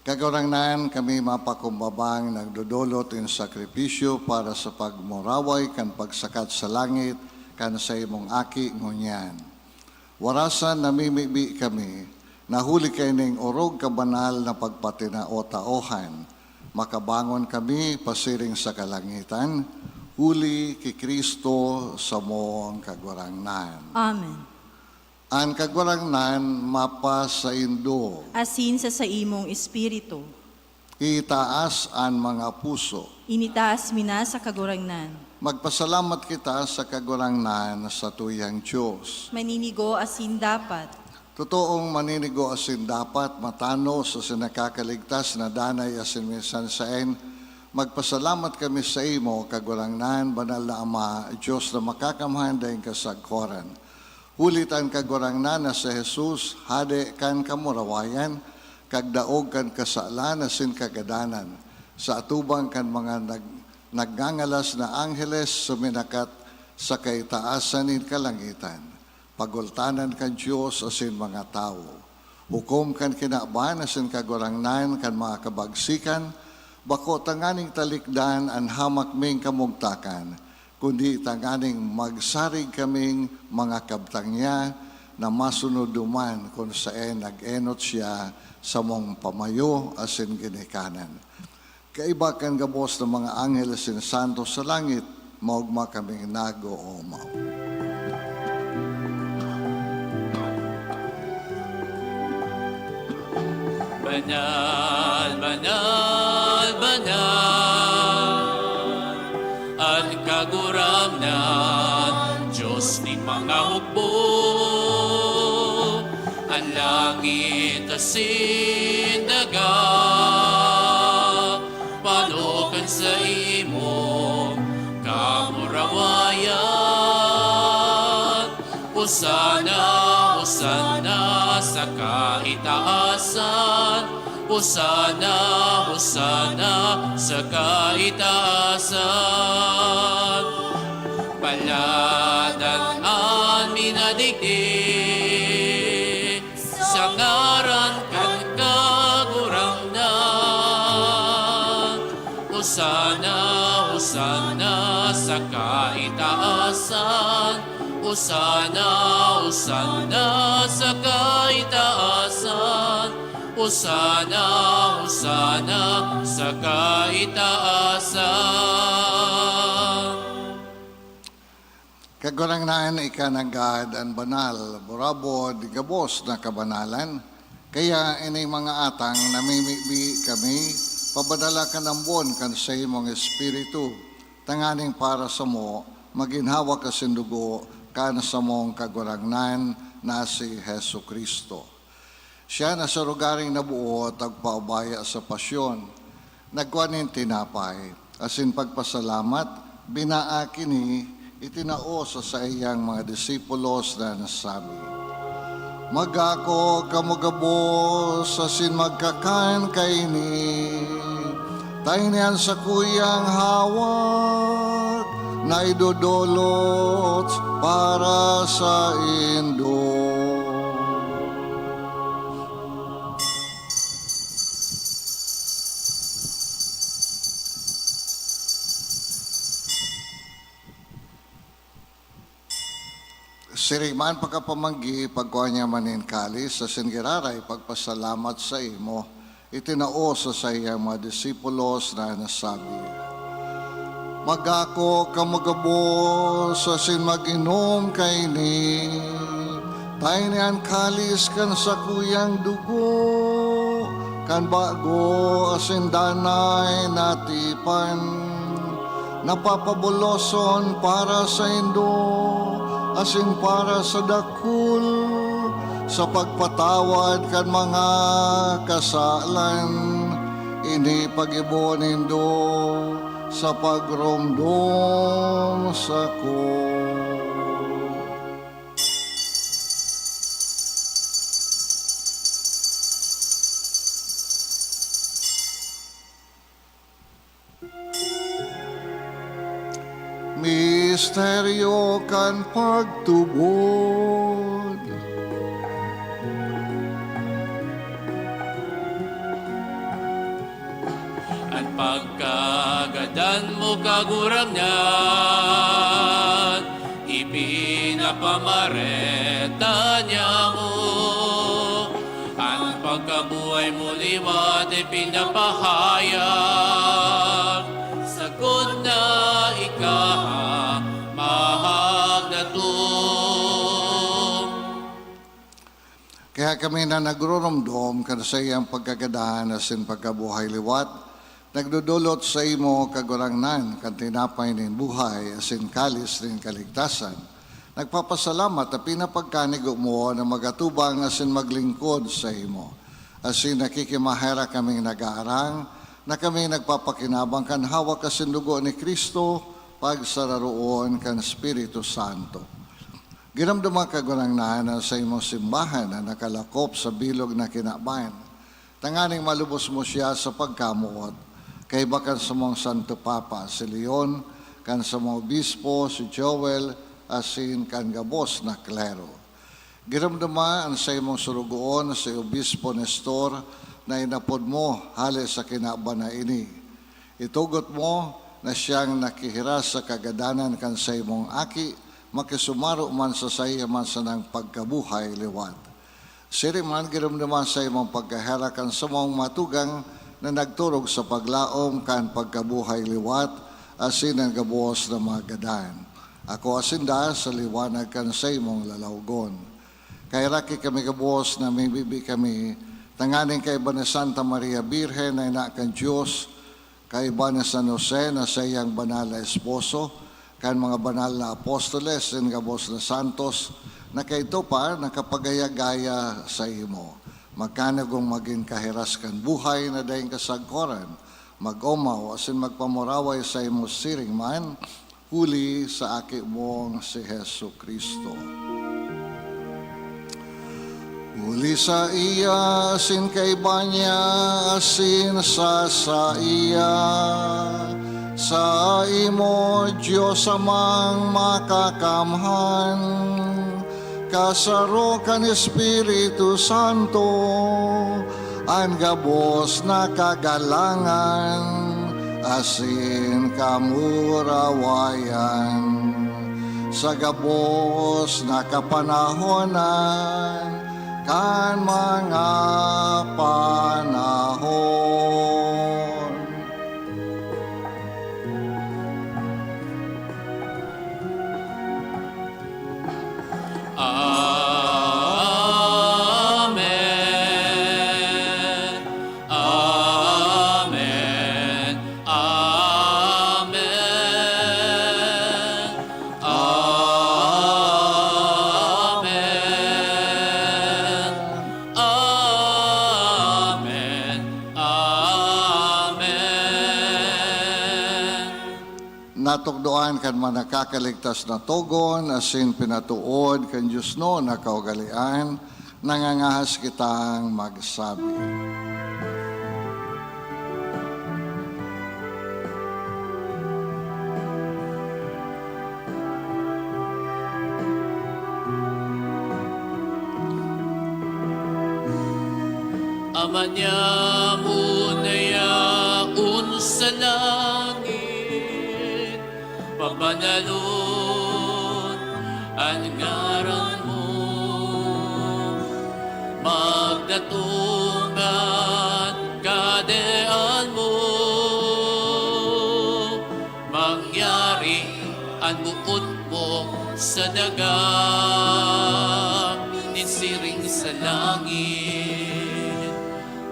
S4: Kagurangnan kami mapakumbabang nagdudulot in sakripisyo para sa pagmuraway kan pagsakat sa langit kan sa imong aki ngunyan. Warasan namimibi kami, nahuli kay ning orog kabanal na pagpatinaotaohan. Makabangon kami pasiring sa kalangitan, huli ki Kristo sa moong kagurangnan.
S1: Amen.
S4: Ang kagurangnan mapa sa indo,
S1: Asin sa saimong espiritu,
S4: itaas ang mga puso.
S1: initaas mina sa kagurangnan.
S4: Magpasalamat kita sa kagurangnan sa tuyang Diyos.
S1: Maninigo asin dapat,
S4: Totoong maninigo asin dapat matano sa sinakakaligtas na danay asin minsan saen. Magpasalamat kami sa imo, kagurangnan, banal na Ama, Diyos na makakamhan dahil kasagkoran. Hulitan kagurangnan na sa Jesus, hade kan kamurawayan, kagdaog kan kasalan asin kagadanan. Sa atubang kan mga nagngangalas na angheles suminakat sa kaitaasan in kalangitan. Pagultanan kan Diyos asin mga tao. Hukom kan kinaban asin kagurangnan kan mga kabagsikan, bako tanganing talikdan ang hamak ming kamugtakan, kundi tanganing magsarig kaming mga kabtangya na masunuduman kung saan nag-enot siya sa mong pamayo asin ginikanan. Kaiba kan gabos ng mga anghel sin santo sa langit, maugma kaming nag-oomaw.
S3: Banal, banal, banal, ang kagurangnan, Diyos ni mga hukbo, ang langit asin daga, panukan sa imong kamurawayan. Hosana, Hosana sa kaitaasan. Hosana, Hosana sa kaitaasan. Paladan ang minadigdig sa ngaran kan kagurangnan. Hosana, Hosana sa kaitaasan. Hosana, Hosana sa kaitaasan. Hosana, Hosana sa kaitaasan.
S4: Kagurangnan ikanagad ang banal, burabod, gabos na kabanalan. Kaya inay mga atang namimibi kami, pabadala ka ng buwan kan sa imong espiritu, tanganing para sa mo, maginhawa ka sindugo, kan sa mong kagurangnan na si Hesu Kristo. Siya na sa lugaring nabuo, tagpaubaya sa pasyon, nagkuhanin tinapay, asin pagpasalamat, binaakini, itinao sa iyang mga disipulos na nasabi, Magako kamugabos asin magkakan kaini, tayo niyan sa kuyang hawak, na idudulot para sa indo. Siriman pagkapamanggi, pagkuha niya manin kalis, sa singiraray, pagpasalamat sa imo, itinao sa iyang mga disipulos na nasabi, Magako kamagabos asin mag-inom kaini, tayo niyan kalis kan sa kuyang dugo, kan bago asin danay natipan, napapabuloson para sa indo, asin para sa dakul, sa pagpatawad kan mga kasalan, ini pag-ibonin do, sa pagromdom sa ko. misteryo kan pagtubod.
S3: At pagkagadan mo kagurangan, ipinapamareta niya mo. Ang pagkabuhay mo liwat ay pinapahayag, sagod na mahag na to.
S4: Kaya kami na nagrurumdom kan sa iyang pagkagadahan asin pagkabuhay liwat, nagdudulot sa imo kagurangnan kan tinapay nin buhay asin kalis nin kaligtasan. Nagpapasalamat na pinapagkanigo mo na magatubang asin maglingkod sa imo. Asin nakikimahera kaming nag-aarang na kami nagpapakinabang kan hawak asin dugo ni Kristo pagsararoon kan Espiritu Santo. Giramdaman kagurangnan sa imong simbahan na nakalakop sa bilog na kinabayan. Tanganing malubos mo siya sa pagkamuot, kay bakan sa mong Santo Papa si Leon, kan sa mong obispo si Joel, asin kan gabos na klero. Giramdaman sa imong surugoon si Obispo Nestor na inapod mo hali sa kinaban na ini. Itugot mo na siyang nakihiras sa kagadanan kan sa imong aki, makisumaro man sa saya man sa nang pagkabuhay liwat. Siri man giramdaman sa imong pagkaherakan sa mong matugang na nagturog sa paglaom kan pagkabuhay liwat asin ang gabuos na mga gadan. Ako asinda sa liwanag kan sa imong lalawgon. Kay raki kami gabuos na may bibi kami, tanganing kay iba ni Santa Maria Birhen na ina kan Diyos, kay iba ni San Jose na sa iyang banal na esposo, kan mga banal na apostoles and gabos na santos, na kay ito pa nakapagaya-gaya sa imo. Magkanagong maging kahiras kan buhay na dahing kasagkoran, mag-omaw asin magpamuraway sa imo siring man, huli sa aki mong si Hesu Kristo. Huli sa iya, asin kay banya, asin sa iya. Sa imo, Diyos amang makakamhan, kasaro kan Espiritu Santo, ang gabos na kagalangan, asin kamurawayan. Sa gabos na kapanahonan, kan mga panahon.
S3: Amen. Amen. Amen. Amen. Amen. Amen.
S4: Natugdoan kan manakakaligtas na togon, asin pinatuod kan Diyos no na kaugalian, nangangahas kitang magsabi.
S3: Ama niya munayaon sa langit, pabanalon ang ngaran mo, magdatungan kadean mo, mangyari ang buot mo sa dagat, ninsiring sa langit,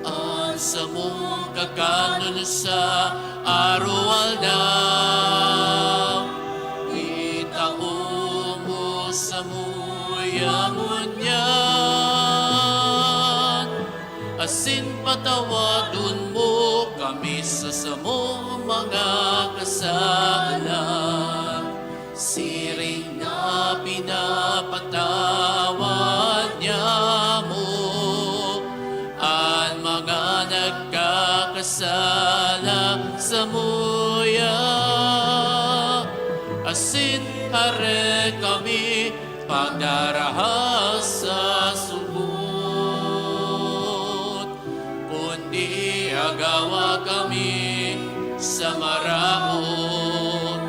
S3: ang sa mong kakanon sa araw-aldaw, itao mo sa muyangon niyan, asin patawadon mo kami sa samong mga kasalan, siring na pinapatawad niya mo ang mga nagkakasala sa muya, asin are kami pagdarahas sa subot, kundi agawa kami sa maraot.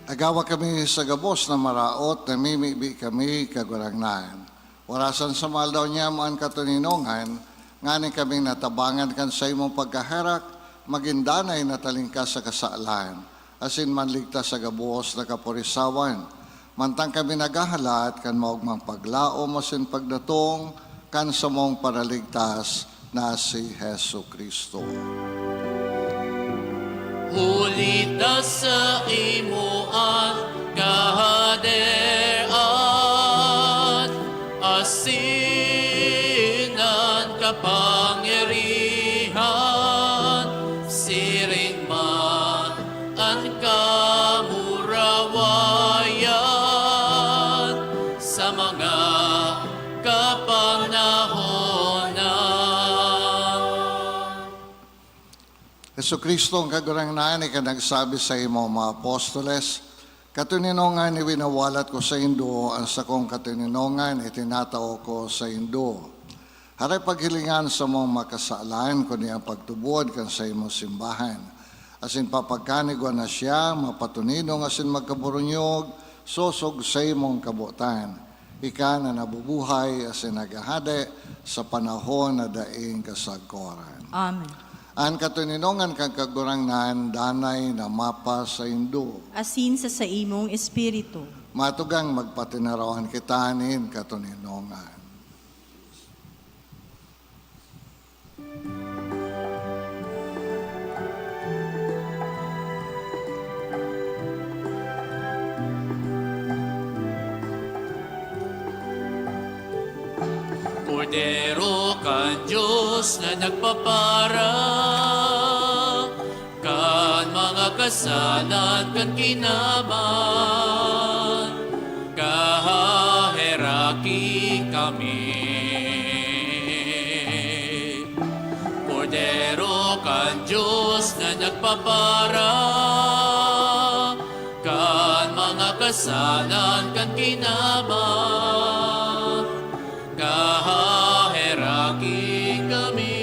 S4: Agawa kami sa gabos na maraot, namimibi kami kagurangnan. Warasan sa mahal daw niya maan katuninongan, ngani kaming natabangan kan sa imong pagkaharak, magindanay na talingkas sa kasaalan, asin manligtas sa gabos na kapurisawan. Mantang kami nagahalat, kan maugmang paglaom, asin pagdatong, kan sa mong paraligtas na si Hesu Kristo.
S3: Hulita sa imuan kahadean, asinan kapangyarihan, siring man ang kamurawayan sa mga kapanahonan.
S4: Yesu Kristo ang kagurangnan ka nagsabi sa imo mga apostoles, katuninongan iwinawalat ko sa Indo, ang sakong katuninongan itinatao ko sa Indo. Haray paghilingan sa mong makasalan ko niyang pagtubod kan sa imo simbahan. Asin papagkanigwa na siya, mapatuninong asin magkaburunyog, sosog sa imong kabutan. Ika na nabubuhay asin nagahade sa panahon na daing kasagkoran.
S1: Amen.
S4: Ang katuninongan kang kagurangnan, danay na mapa sa Indo.
S1: Asin sa imong espiritu.
S4: Matugang magpatinarawan kitanin katuninongan.
S3: Kordero kan Diyos na nagpapara, kan mga kasalan kan kinaban, kahaheraki kami. Kordero kan Diyos na nagpapara, kan mga kasalan kan kinaban, kahaheraki kami.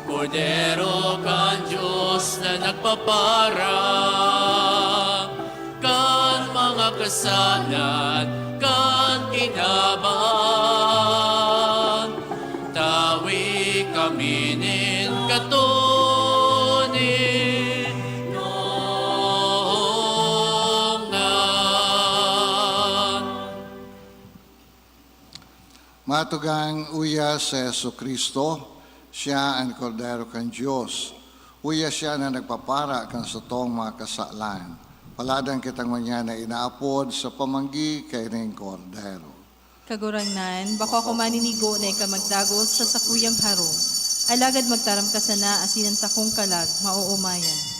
S3: Kordero kan Diyos na nagpapara, kan mga kasalan kan kinaban, tawi kami nin katunin nongan.
S4: Matugang uya sa Yesu Kristo, siya ang kordero kan Diyos. Uya siya na nagpapara kan sa tong mga kasalan. Paladang kitang manya na inaapod sa pamanggi kay ring kordero.
S1: Kagurangnan, bako ako maninigo na ikamagdagos sa sakuyang haro. Alagad magtaram ka sana asinan sakong kalag, mauumayan.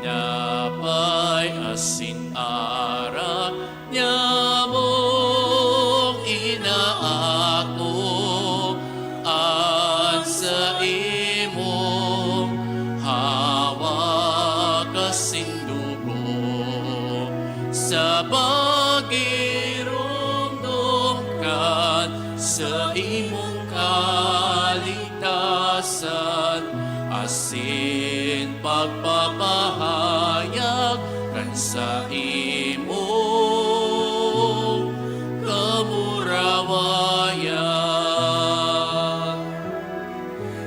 S3: Tinapay asin ara niya mong inaako, at sa imong hawak kasing dugo, sa pagirumdumkan sa imong kaligtasan, asin pagpapahayag kan sa imong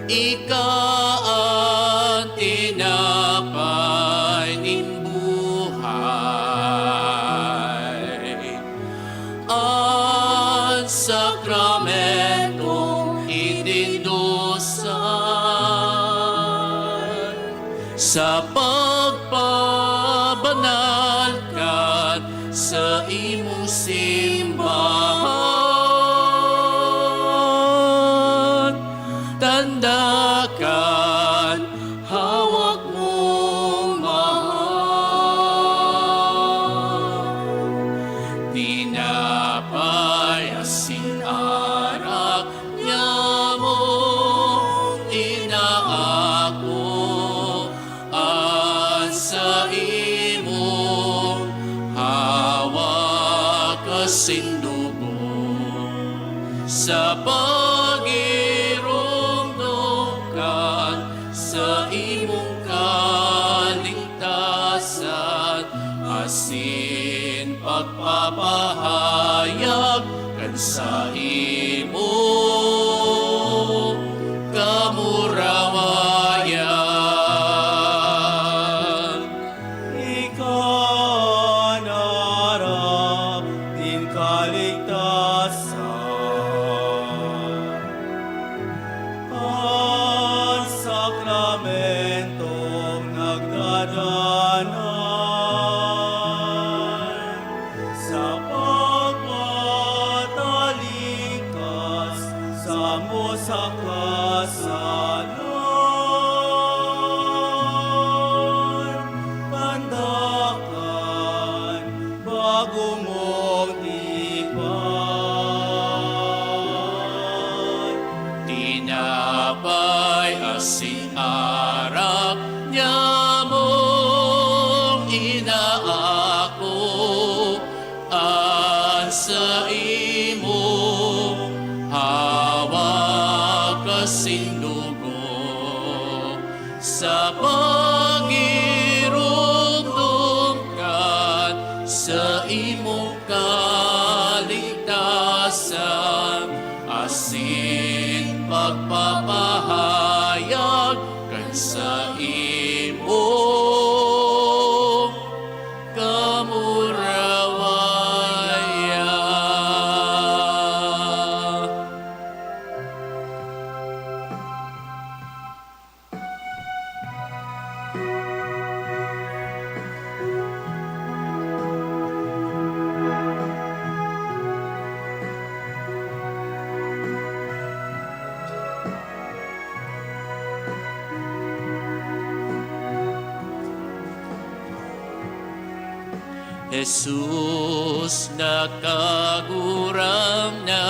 S3: Ika ang tinapay ning buhay. Ang sakramentong itindusan sa pagpabanal kat sa imong simbahan. Tandakan hawak mong mahal. Tinapay asin arak niya mong inaako at sa imong hawak asin dugo sa pagirumdukan sa imong kaligtasan asin pagpapahayag kan sa imong kamurawayan.
S8: Ikaw narap din kaligtasan. Ang sakramentong nagdadanan sa pagpatalikas sa mo sa kasalan. Pandakan bago mong tipan.
S3: Tinapay asin arak niya mong inaako at sa imong hawak asin dugo sa pagirumdukan sa imong kaligtasan asin pagpapahayag kan sa imong kamurawayan. Jesus nakagurang na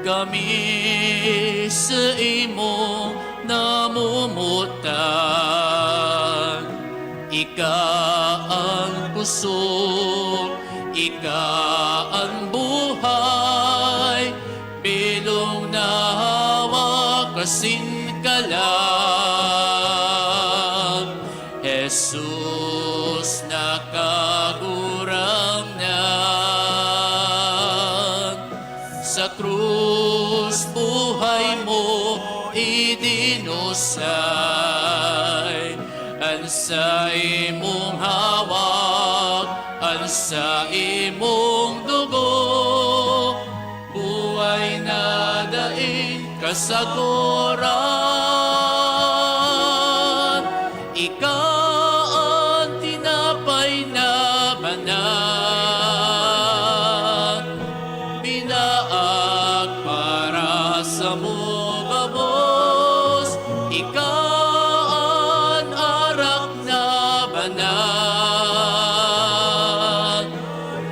S3: kami sa imo namumutan. Ika ang busog, ika ang buhay, bilong na hawak kasin ka lang. Jesus nakagurang na sa krus buhay mo idinusay. Ang sa imong hawak, ang sa imong dugo, buhay na daing kasaguran. Ika ang tinapay na banal, binaag para sa mugabos. Ika ang arak na banal,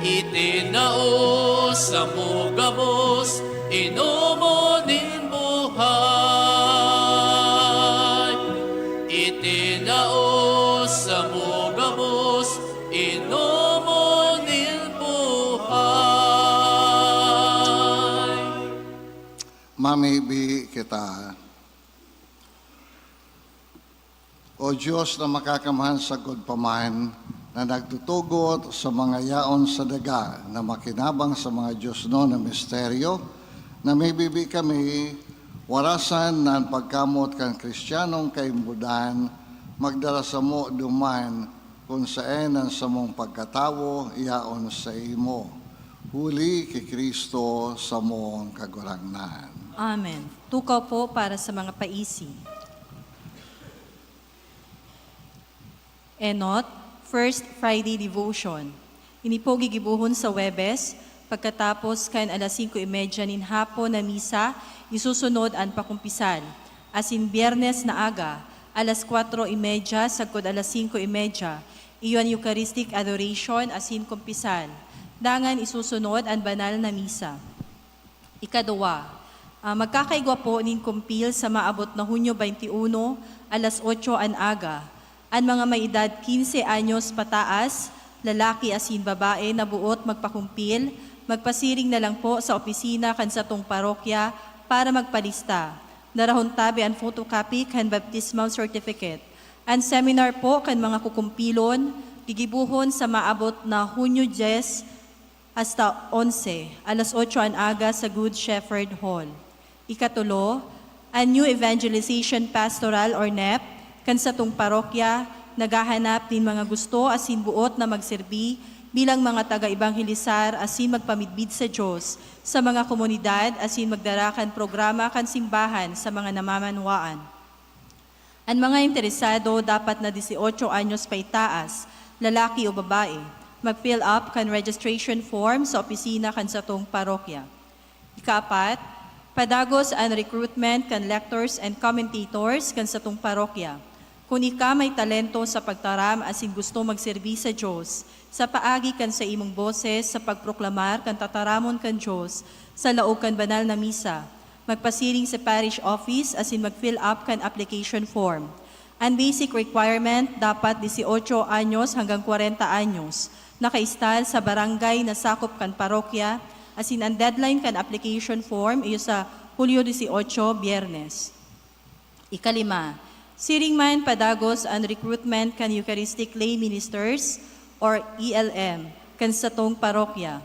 S3: itinao sa mugabos, inumo nin buhay. Itinao sa mugabos, inumo nin buhay.
S4: Mamibi kita. O Diyos na makakamahan sa pamahan na nagtutugot sa mga yaon sa daga na makinabang sa mga Diyos no na misteryo, Namibibi kami, warasan nan pagkamot kan Kristiyanong kaimbudan, magdara sa mo duman, kung saan ang samong pagkatawo, iyaon sa imo. Huli kay Kristo sa mong kagurangnan.
S1: Amen. Tukaw po para sa mga paisi. Enot, First Friday Devotion. Ini po gigibuhon sa Webes, pagkatapos kan alas 5:30 nin hapon na misa, isusunod ang pakumpisal. Asin Biyernes na aga, alas 4:30 sagkod alas 5:30, iyon Eucharistic Adoration asin kumpisal. Dangan isusunod ang banal na misa. Ikaduwa, magkakaigwa po nin kumpil sa maabot na Hunyo 21, alas 8 an aga. Ang mga may edad 15 anyos pataas, lalaki asin babae na buot magpakumpil, magpasiring na lang po sa opisina kan sa tong parokya para magpalista. Narahon tabi ang photocopy kan baptismal certificate. Ang seminar po kan mga kukumpilon, gigibuhon sa maabot na Hunyo 10 hasta 11, alas 8 an aga sa Good Shepherd Hall. Ikatulo, a New Evangelization Pastoral or NEP, kan sa tong parokya, naghahanap din mga gusto asin buot na magserbi bilang mga taga-ibanghelisar asin magpamidbid sa Diyos sa mga komunidad asin magdarakan programa kan simbahan sa mga namamanwaan. Ang mga interesado dapat na 18 anyos pa itaas, lalaki o babae, mag-fill up kan registration form sa opisina kan sa tong parokya. Ikaapat, padagos ang recruitment kan lectors and commentators kan sa tong parokya. Kung ika may talento sa pagtaram asin gusto magserbi sa Diyos, sa paagi kan sa imong boses sa pagproklamar kan tataramon kan Diyos sa laog kan banal na misa, magpasiring sa parish office asin mag-fill up kan application form. Ang basic requirement dapat 18 anyos hanggang 40 anyos, nakaistal sa barangay na sakop kan parokya, asin ang deadline kan application form iyo sa Hulyo 18, Biyernes. Ikalima, siring man padagos ang recruitment kan Eucharistic Lay Ministers or ELM kan sa tong parokya.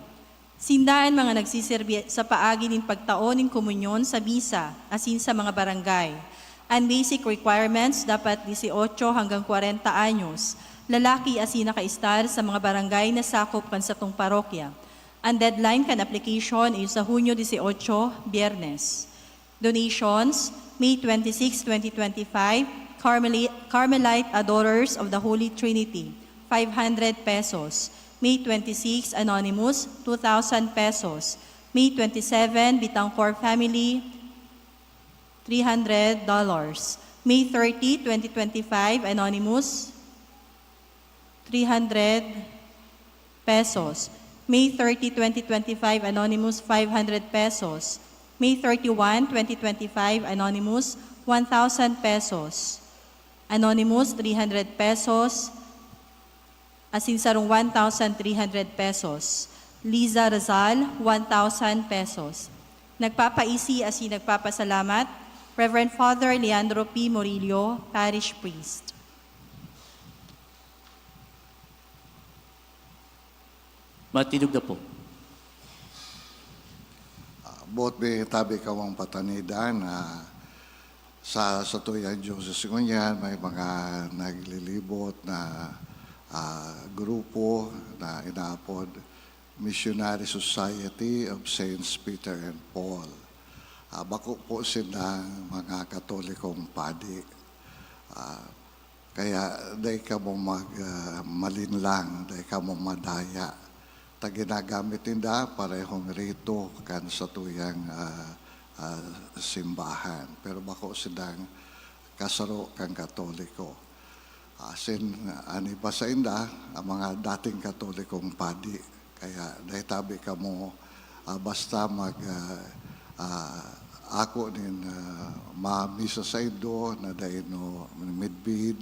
S1: Sindaan mga nagsiserbi sa paagi nin pagtaon nin komunyon sa misa asin sa mga barangay. Ang basic requirements dapat 18 hanggang 40 anyos, lalaki asin nakaistar sa mga barangay na sakop kan sa tong parokya. Ang deadline kan application ay sa Hunyo 18, Biyernes. Donations, May 26, 2025, Carmelite Adorers of the Holy Trinity, 500 pesos. May 26, Anonymous, 2,000 pesos. May 27, Bitangcor Family, $300. May 30, 2025, Anonymous, 300 pesos. May 30, 2025, Anonymous, 500 pesos. May 31, 2025, Anonymous, 1,000 pesos. Anonymous, 300 pesos. Asin sarong 1,300 pesos. Liza Razal, 1,000 pesos. Nagpapaisi asin nagpapasalamat, Reverend Father Leandro P. Murillo, Parish Priest.
S2: Matinog na po.
S4: Bot may tabi kawang patanidan na sa tuyang Diyos sa Singunyan, may mga naglilibot na grupo na inaapod Missionary Society of Saints Peter and Paul. Bako po silang mga katolikong padi. Kaya dahi ka mo malinlang, dahi ka mo madaya. Ta ginagamit nila parehong rito kan sa tuyang simbahan. Pero bako silang kasaro kang katoliko. Ani pa sa inda, ang mga dating katolikong padi. Kaya dahitabi ka mo, basta ako nin mamisa sa ido na dahil no midbid,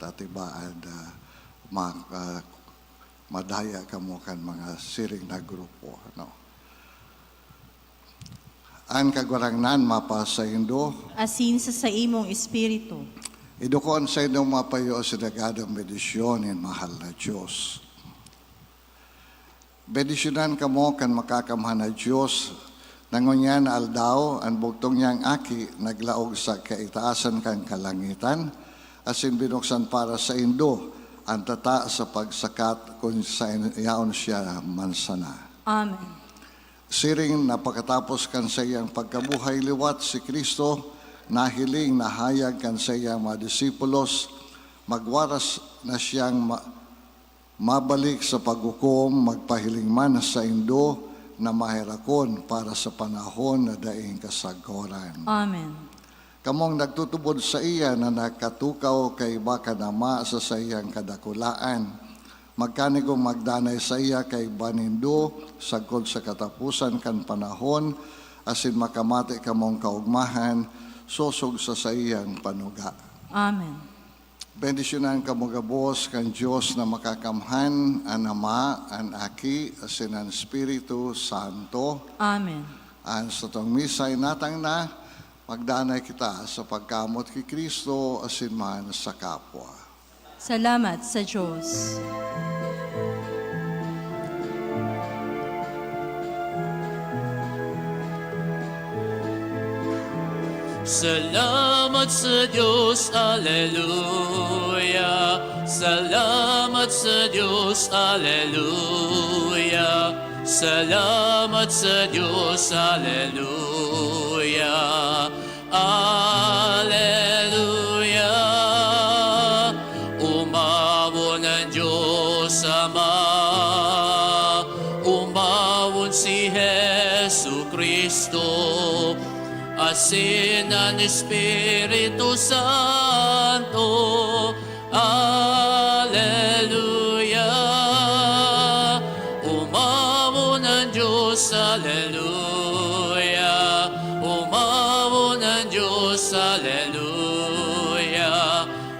S4: tatibaan madaya ka mo kan mga siring na grupo. No? Ang kagwarangnan mapa sa indo,
S1: Asin sa imong espiritu.
S4: idukon sa inyong mapayo sa dagadang bedisyon in mahal na Diyos. Bedisyonan ka mo kan makakamhan na Diyos Nangunyan aldaw, ang bugtong niyang aki, naglaog sa kaitaasan kang kalangitan, asin binuksan para sa Indo, ang tata sa pagsakat kung sa iyaon siya mansana.
S1: Amen.
S4: Siring na pagkatapos kan sa iyang pagkabuhay liwat si Kristo, nahiling nahayag kan sa iyang mga disipulos, magwaras na siyang mabalik sa paghukom, magpahiling man sa Indo, na mahirakon para sa panahon na daing kasagoran.
S1: Amen.
S4: Kamong nagtutubod sa iya na nakatukaw kay baka nama sa sayang kadakulaan. Magkanigong magdanay sa iya kay banindo sagkod sa katapusan kan panahon asin makamati kamong kaugmahan sosog sa sayang panuga.
S1: Amen.
S4: Bendisyonan ka mga Bos kan Diyos na makakamhan, ang Ama, ang Aki, asin ang Espiritu Santo.
S1: Amen.
S4: Ang sa tong misay natang na, magdanay kita sa pagkamot kay Kristo asin man sa kapwa.
S1: Salamat sa Diyos.
S3: Salamat sa Diyos, Alleluia. Salamat sa Diyos, Alleluia. Salamat sa Diyos, Alleluia. Alleluia. Umawon ang Diyos Ama. Umawon si Jesu Kristo. Asin ang Espiritu Santo. Alleluia. Umawon ang Diyos. Alleluia. Umawon ang Diyos. Alleluia.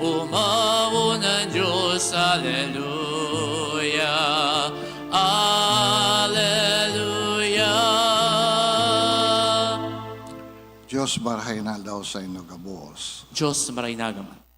S3: Umawon ang Diyos. Alleluia.
S4: Diyos barahay na daw sa inyo kabos.
S2: Diyos maray nagaman.